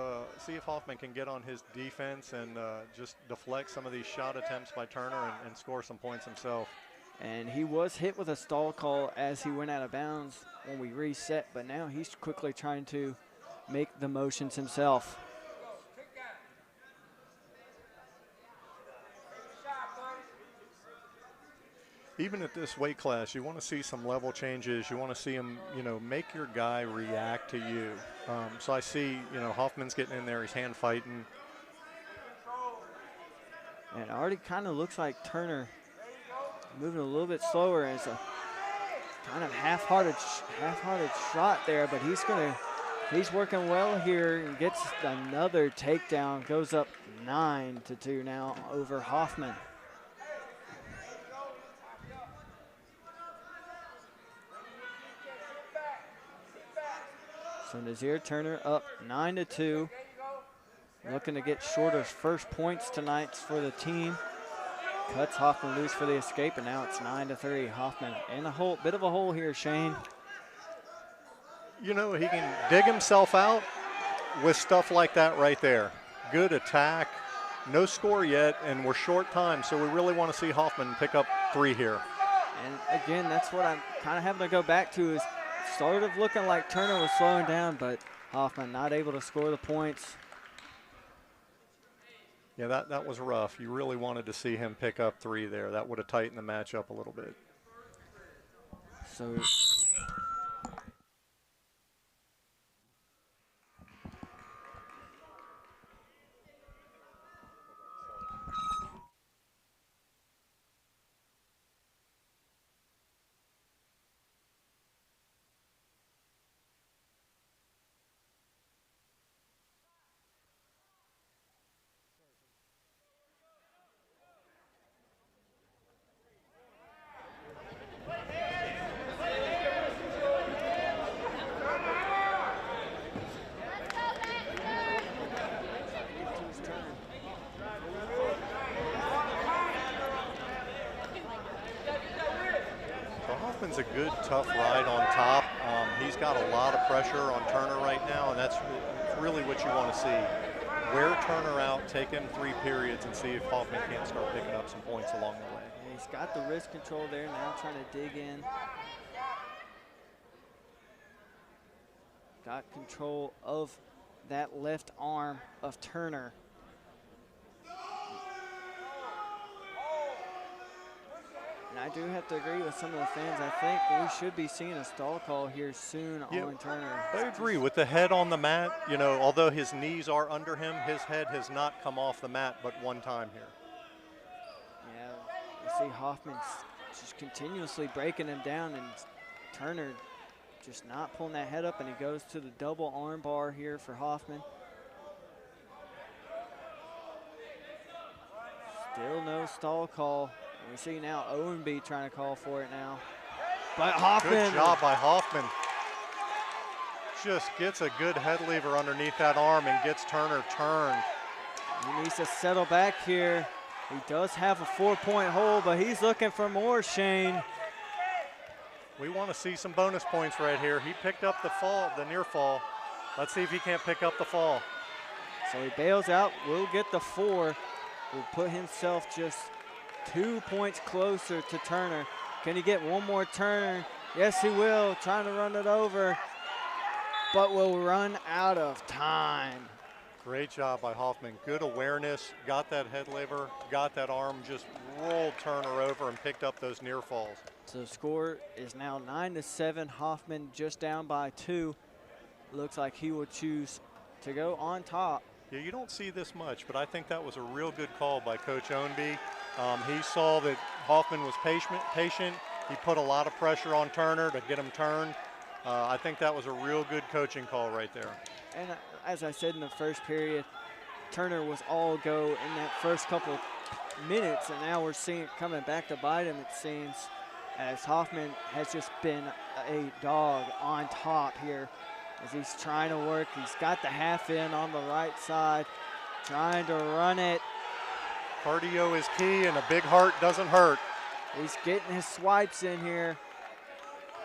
Hoffman can get on his defense and just deflect some of these shot attempts by Turner and score some points himself. And he was hit with a stall call as he went out of bounds when we reset, but now he's quickly trying to make the motions himself. Even at this weight class, you want to see some level changes. You want to see him, you know, make your guy react to you. So I see, you know, Hoffman's getting in there. He's hand fighting. And it already kind of looks like Turner moving a little bit slower as a kind of half-hearted shot there, but he's working well here and gets another takedown. Goes up 9-2 now over Hoffman. So Nazir Turner up 9-2. Looking to get shorter first points tonight for the team. Cuts Hoffman loose for the escape, and now it's 9-3. Hoffman in a bit of a hole here, Shane. You know, he can dig himself out with stuff like that right there. Good attack. No score yet, and we're short time, so we really want to see Hoffman pick up 3 here. And again, that's what I'm kind of having to go back to, is sort of looking like Turner was slowing down, but Hoffman not able to score the points. Yeah, that was rough. You really wanted to see him pick up 3 there. That would have tightened the match up a little bit. So Hoffman's a good, tough ride on top. He's got a lot of pressure on Turner right now, and that's really what you want to see. Wear Turner out, take him 3 periods, and see if Hoffman can't start picking up some points along the way. yeah, he's got the wrist control there, now trying to dig in. Got control of that left arm of Turner. And I do have to agree with some of the fans. I think we should be seeing a stall call here soon on Turner. I agree. With the head on the mat, you know, although his knees are under him, his head has not come off the mat but one time here. Yeah, you see Hoffman just continuously breaking him down, and Turner just not pulling that head up, and he goes to the double arm bar here for Hoffman. Still no stall call. We see now Owenby trying to call for it now. But Hoffman. Good job by Hoffman. Just gets a good head lever underneath that arm and gets Turner turned. He needs to settle back here. He does have a 4-point hold, but he's looking for more, Shane. We want to see some bonus points right here. He picked up the near fall. Let's see if he can't pick up the fall. So he bails out, will get the 4. Will put himself just 2 points closer to Turner. Can he get one more turn? Yes, he will. Trying to run it over, but will run out of time. Great job by Hoffman. Good awareness. Got that head lever. Got that arm. Just rolled Turner over and picked up those near falls. So the score is now 9-7. Hoffman just down by 2. Looks like he will choose to go on top. Yeah, you don't see this much, but I think that was a real good call by Coach Owenby. He saw that Hoffman was patient. He put a lot of pressure on Turner to get him turned. I think that was a real good coaching call right there. And as I said in the first period, Turner was all go in that first couple minutes, and now we're seeing it coming back to bite him, it seems, as Hoffman has just been a dog on top here as he's trying to work. He's got the half in on the right side, trying to run it. Cardio is key, and a big heart doesn't hurt. He's getting his swipes in here.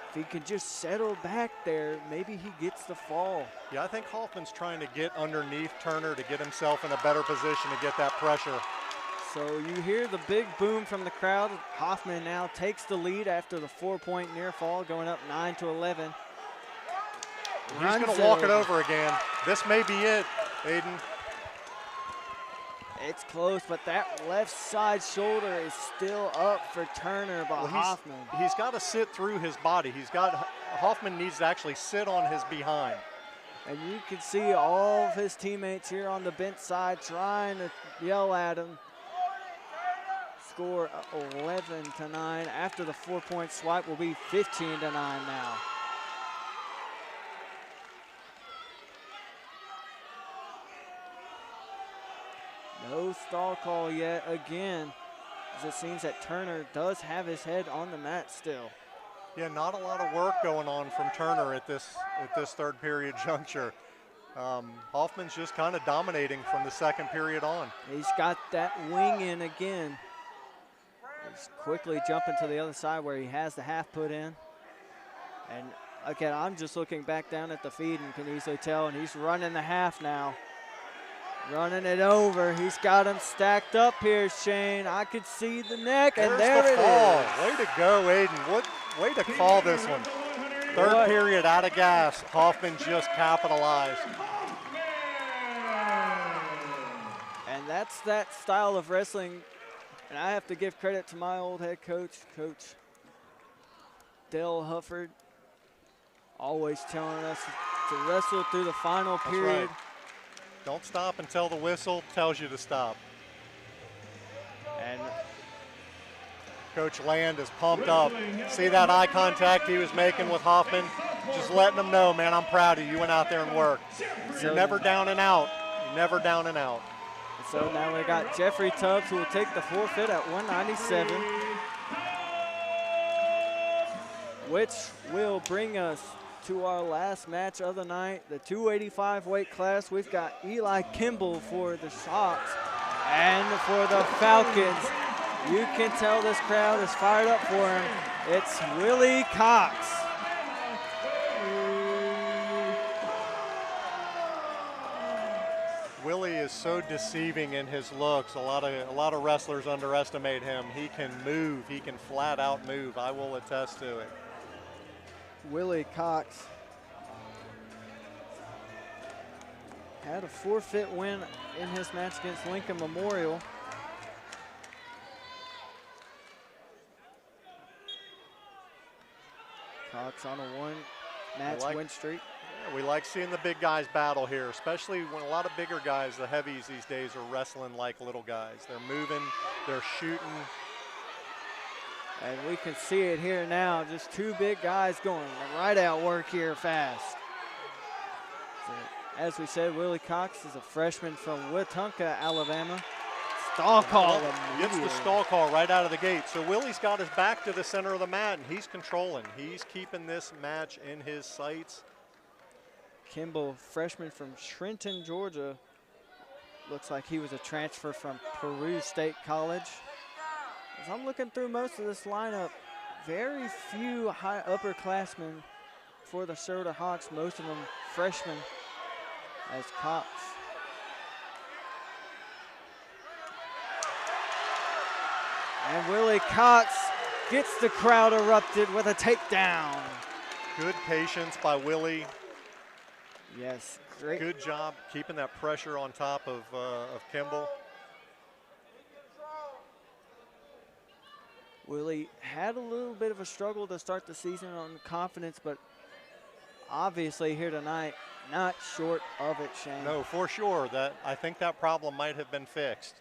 If he could just settle back there, maybe he gets the fall. Yeah, I think Hoffman's trying to get underneath Turner to get himself in a better position to get that pressure. So you hear the big boom from the crowd. Hoffman now takes the lead after the 4-point near fall, going up 9-11. He's going to walk it over again. This may be it, Aiden. It's close, but that left side shoulder is still up for Turner by Hoffman. He's got to sit through his body. Hoffman needs to actually sit on his behind. And you can see all of his teammates here on the bench side trying to yell at him. Score 11-9. After the 4-point swipe will be 15-9 now. No stall call yet again, as it seems that Turner does have his head on the mat still. Yeah, not a lot of work going on from Turner at this third period juncture. Hoffman's just kind of dominating from the second period on. He's got that wing in again. He's quickly jumping to the other side where he has the half put in. And again, I'm just looking back down at the feed and can easily tell, and he's running the half now. Running it over. He's got him stacked up here, Shane. I could see the neck, and there it is. Way to go, Aiden. Way to call this one. Third period out of gas. Hoffman just capitalized. And that's that style of wrestling. And I have to give credit to my old head coach, Coach Dale Hufford, always telling us to wrestle through the final period. Right. Don't stop until the whistle tells you to stop. And Coach Land is pumped up. See that eye contact he was making with Hoffman? Just letting him know, man, I'm proud of you. You went out there and worked. You're never down and out. You're never down and out. So now we got Jeffrey Tubbs, who will take the forfeit at 197, which will bring us to our last match of the night, the 285 weight class. We've got Eli Kimball for the Sox and for the Falcons. You can tell this crowd is fired up for him. It's Willie Cox. Willie is so deceiving in his looks. A lot of wrestlers underestimate him. He can move. He can flat out move. I will attest to it. Willie Cox had a forfeit win in his match against Lincoln Memorial. Cox on a one-match win streak. Yeah, we like seeing the big guys battle here, especially when a lot of bigger guys, the heavies these days, are wrestling like little guys. They're moving, they're shooting. And we can see it here now, just two big guys going right out work here fast. So, as we said, Willie Cox is a freshman from Wetumpka, Alabama. Stall call. Gets the stall call right out of the gate. So Willie's got his back to the center of the mat, and he's controlling. He's keeping this match in his sights. Kimball, freshman from Trenton, Georgia. Looks like he was a transfer from Peru State College. As I'm looking through most of this lineup, very few high upperclassmen for the Schroeder Hawks, most of them freshmen, as Cox. And Willie Cox gets the crowd erupted with a takedown. Good patience by Willie. Yes, great. Good job keeping that pressure on top of Kimball. Willie had a little bit of a struggle to start the season on confidence, but obviously here tonight, not short of it, Shane. No, for sure. I think that problem might have been fixed.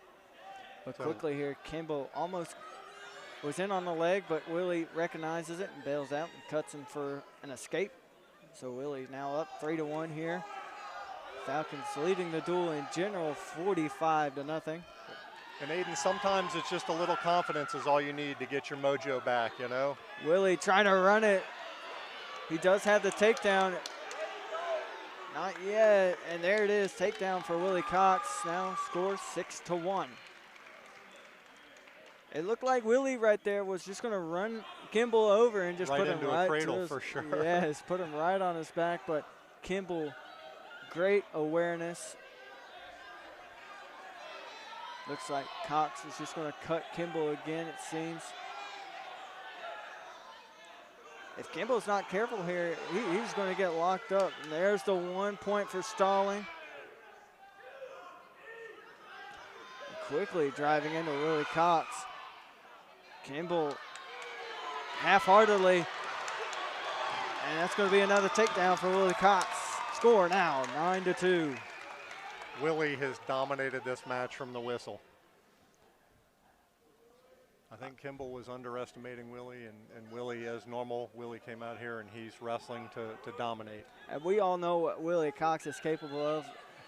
But quickly here, Kimball almost was in on the leg, but Willie recognizes it and bails out and cuts him for an escape. So Willie's now up 3-1 here. Falcons leading the duel in general 45-0. And Aiden, sometimes it's just a little confidence is all you need to get your mojo back, you know? Willie trying to run it. He does have the takedown. Not yet, and there it is, takedown for Willie Cox. Now scores 6-1. It looked like Willie right there was just going to run Kimball over and just right put him into right a cradle to his, for sure. Yes, put him right on his back, but Kimball, great awareness. Looks like Cox is just going to cut Kimball again, it seems. If Kimball's not careful here, he's going to get locked up. And there's the 1 point for stalling. Quickly driving into Willie Cox. Kimball half-heartedly. And that's going to be another takedown for Willie Cox. Score now, 9-2. Willie has dominated this match from the whistle. I think Kimball was underestimating Willie, and Willie, as normal, Willie came out here and he's wrestling to dominate. And we all know what Willie Cox is capable of.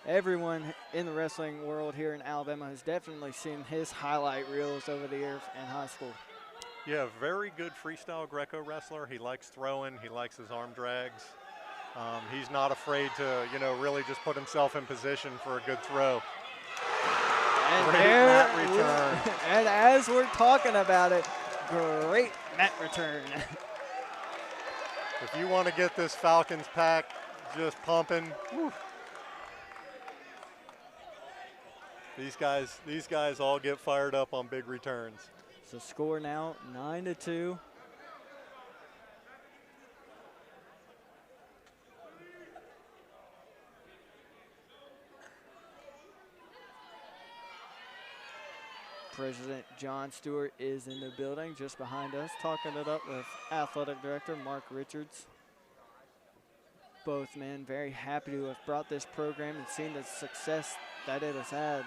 Everyone in the wrestling world here in Alabama has definitely seen his highlight reels over the years in high school. Yeah, very good freestyle Greco wrestler. He likes throwing, he likes his arm drags. He's not afraid to, really just put himself in position for a good throw. And great mat return. And as we're talking about it, great mat return. If you want to get this Falcons pack just pumping, whew. These guys all get fired up on big returns. So score now 9-2. President John Stewart is in the building just behind us, talking it up with Athletic Director Mark Richards. Both men very happy to have brought this program and seen the success that it has had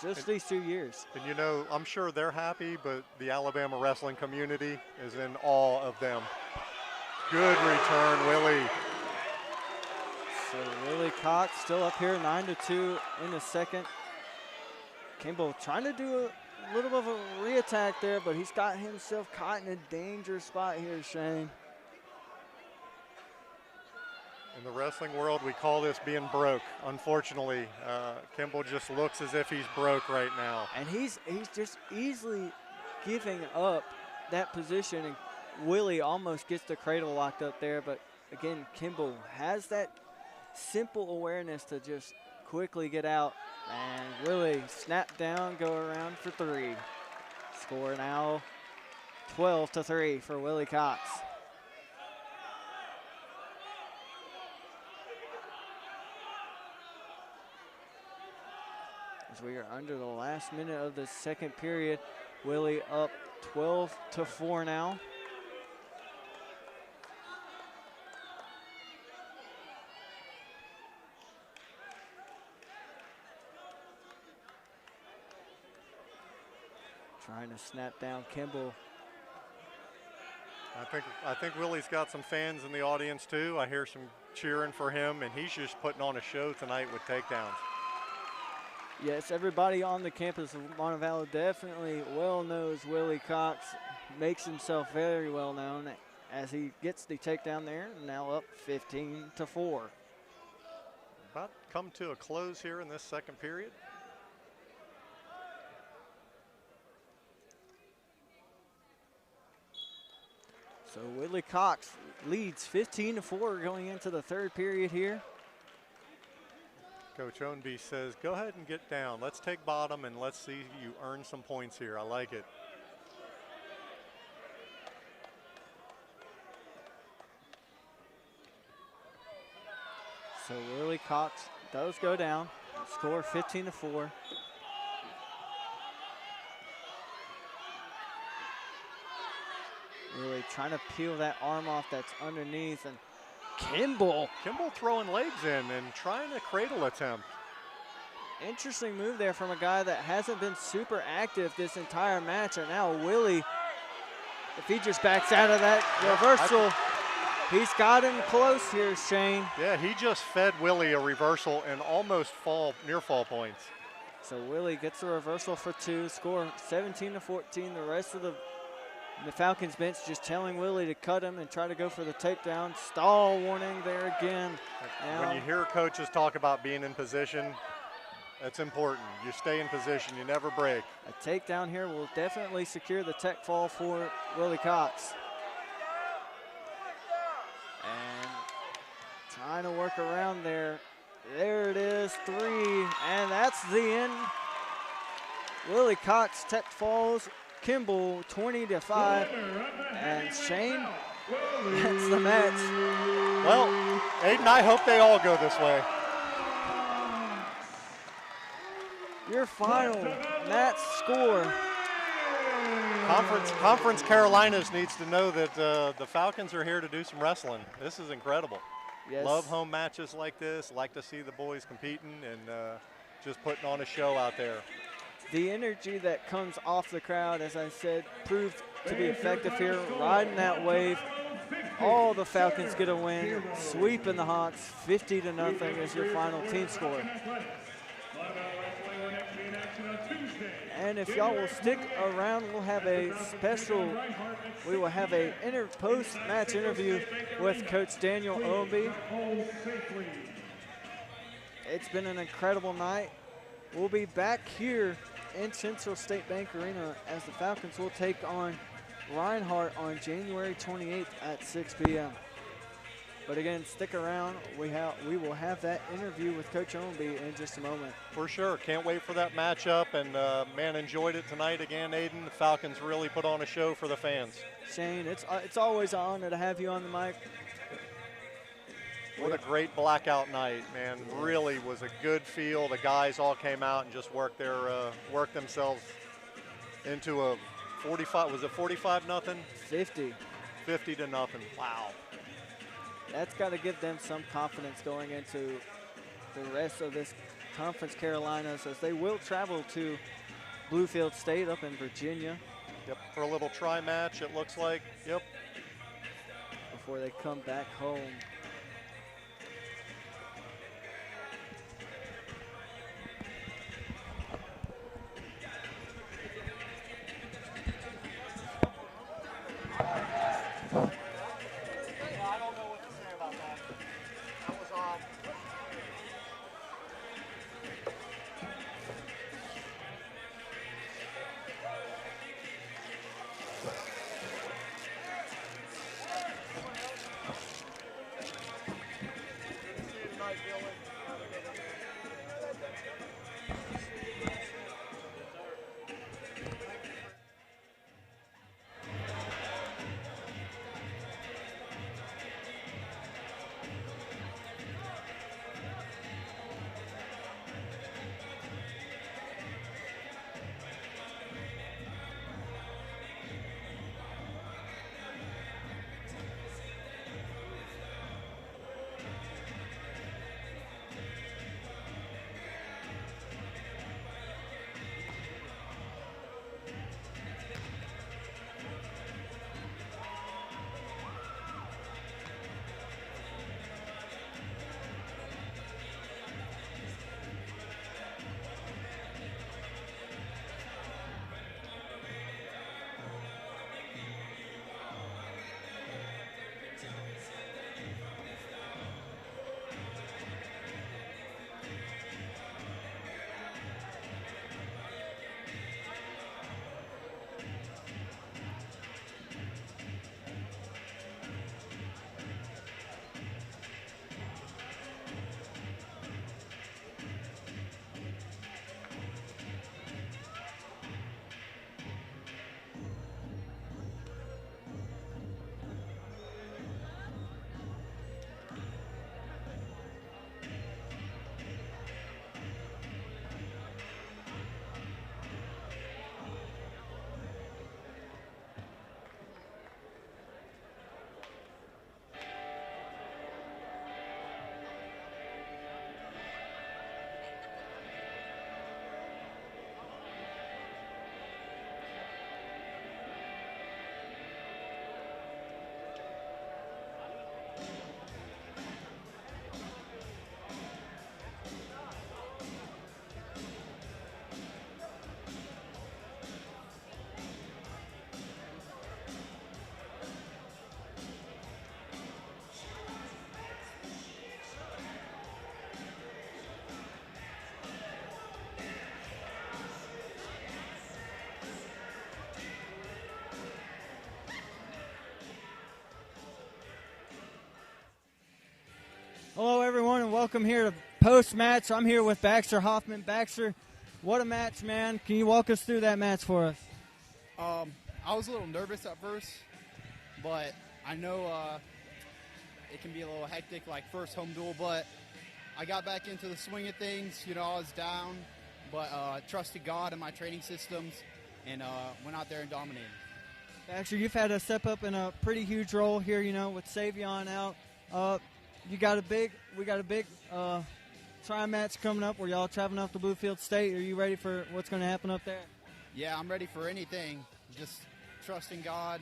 these 2 years. And I'm sure they're happy, but the Alabama wrestling community is in awe of them. Good return, Willie. So Willie Cox still up here, 9-2 in the second. Kimball trying to do a little bit of a re-attack there, but he's got himself caught in a dangerous spot here, Shane. In the wrestling world, we call this being broke. Unfortunately, Kimball just looks as if he's broke right now. And he's just easily giving up that position, and Willie almost gets the cradle locked up there. But again, Kimball has that simple awareness to just quickly get out. And Willie snap down, go around for 3. Score now 12-3 for Willie Cox. As we are under the last minute of the second period, Willie up 12-4 now. Trying to snap down Kimball. I think Willie's got some fans in the audience too. I hear some cheering for him, and he's just putting on a show tonight with takedowns. Yes, everybody on the campus of Montevallo definitely well knows Willie Cox, makes himself very well known as he gets the takedown there, now up 15-4. About to come to a close here in this second period. So Willie Cox leads 15-4 going into the third period here. Coach Ownby says, go ahead and get down. Let's take bottom and let's see you earn some points here. I like it. So Willie Cox does go down, score 15-4. Really trying to peel that arm off that's underneath, and Kimball throwing legs in and trying a cradle attempt. Interesting move there from a guy that hasn't been super active this entire match, and now Willie, if he just backs out of that reversal, he's got him close here, Shane. Yeah, he just fed Willie a reversal and almost near fall points. So Willie gets a reversal for 2, score 17-14. The rest of the Falcons bench just telling Willie to cut him and try to go for the takedown. Stall warning there again. When you hear coaches talk about being in position, that's important. You stay in position, you never break. A takedown here will definitely secure the tech fall for Willie Cox. And trying to work around there. There it is, 3, and that's the end Willie Cox, Tech Falls, Kimball 20-5, and Shane, that's the match. Well, Aiden, I hope they all go this way. Your final match score. Conference Carolinas needs to know that the Falcons are here to do some wrestling. This is incredible. Yes. Love home matches like this. Like to see the boys competing and just putting on a show out there. The energy that comes off the crowd, as I said, proved to be effective here, riding that wave. All the Falcons get a win, sweeping the Hawks. 50-0 is your final team score. And if y'all will stick around, we'll have a post-match interview with Coach Daniel Owenby. It's been an incredible night. We'll be back here in Central State Bank Arena as the Falcons will take on Reinhardt on January 28th at 6 p.m. But again, stick around. We will have that interview with Coach Owenby in just a moment. For sure. Can't wait for that matchup. And, man, enjoyed it tonight again, Aiden. The Falcons really put on a show for the fans. Shane, it's always an honor to have you on the mic. What a great blackout night, man. Really was a good feel. The guys all came out and just worked themselves into a 45, was it 45-0? 50. 50-0, wow. That's got to give them some confidence going into the rest of this Conference Carolinas, as they will travel to Bluefield State up in Virginia. Yep, for a little tri-match, it looks like, yep. Before they come back home. Hello, everyone, and welcome here to Post-Match. I'm here with Baxter Hoffman. Baxter, What a match, man. Can you walk us through that match for us? I was a little nervous at first, but I know it can be a little hectic, like first home duel, but I got back into the swing of things. You know, I was down, but trusted God and my training systems, and went out there and dominated. Actually, you've had to step up in a pretty huge role here, you know, with Savion out. We got a big try match coming up where y'all traveling up to Bluefield State. Are you ready for what's going to happen up there? Yeah, I'm ready for anything. Just trusting God,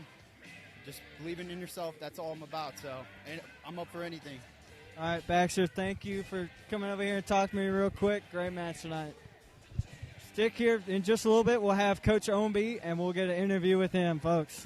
just believing in yourself. That's all I'm about. So, and I'm up for anything. All right, Baxter, thank you for coming over here and talking to me real quick. Great match tonight. Stick here in just a little bit. We'll have Coach Ownby, and we'll get an interview with him, folks.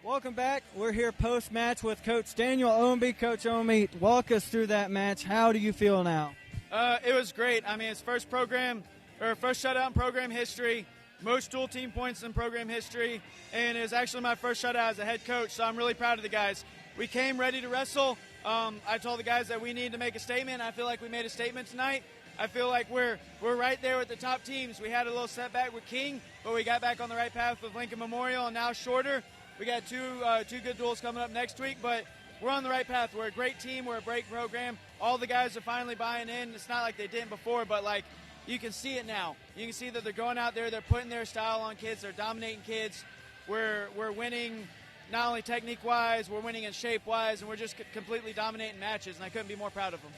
Welcome back. We're here post-match with Coach Daniel Ownby. Coach Ownby, walk us through that match. How do you feel now? It was great. I mean, it's first shutout in program history, most dual team points in program history, and it was actually my first shutout as a head coach, so I'm really proud of the guys. We came ready to wrestle. I told the guys that we needed to make a statement. I feel like we made a statement tonight. I feel like we're right there with the top teams. We had a little setback with King, but we got back on the right path with Lincoln Memorial, and now Shorter. We got two good duels coming up next week, but we're on the right path. We're a great team. We're a great program. All the guys are finally buying in. It's not like they didn't before, but like you can see it now. You can see that they're going out there. They're putting their style on kids. They're dominating kids. We're winning not only technique-wise, we're winning in shape-wise, and we're just completely dominating matches, and I couldn't be more proud of them.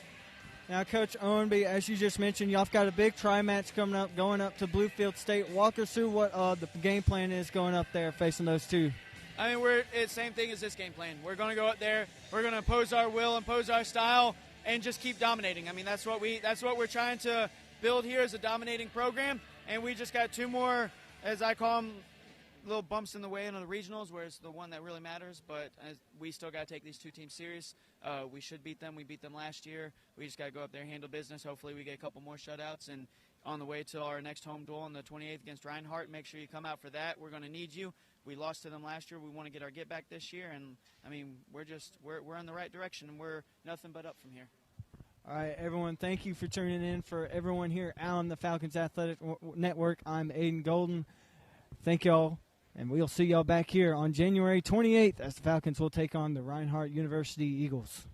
Now, Coach Ownby, as you just mentioned, y'all got a big tri-match coming up, going up to Bluefield State. Walk us through what the game plan is going up there facing those two. I mean, it's the same thing as this game plan. We're going to go up there. We're going to impose our will, impose our style, and just keep dominating. I mean, that's what we're trying to build here as a dominating program. And we just got two more, as I call them, little bumps in the way in the regionals, where it's the one that really matters. But we still got to take these two teams serious. We should beat them. We beat them last year. We just got to go up there, handle business. Hopefully, we get a couple more shutouts. And on the way to our next home duel on the 28th against Reinhardt, make sure you come out for that. We're going to need you. We lost to them last year. We want to get our get back this year, and I mean, we're in the right direction, and we're nothing but up from here. All right, everyone, thank you for tuning in. For everyone here on the Falcons Athletic Network, I'm Aiden Golden. Thank y'all, and we'll see y'all back here on January 28th as the Falcons will take on the Reinhardt University Eagles.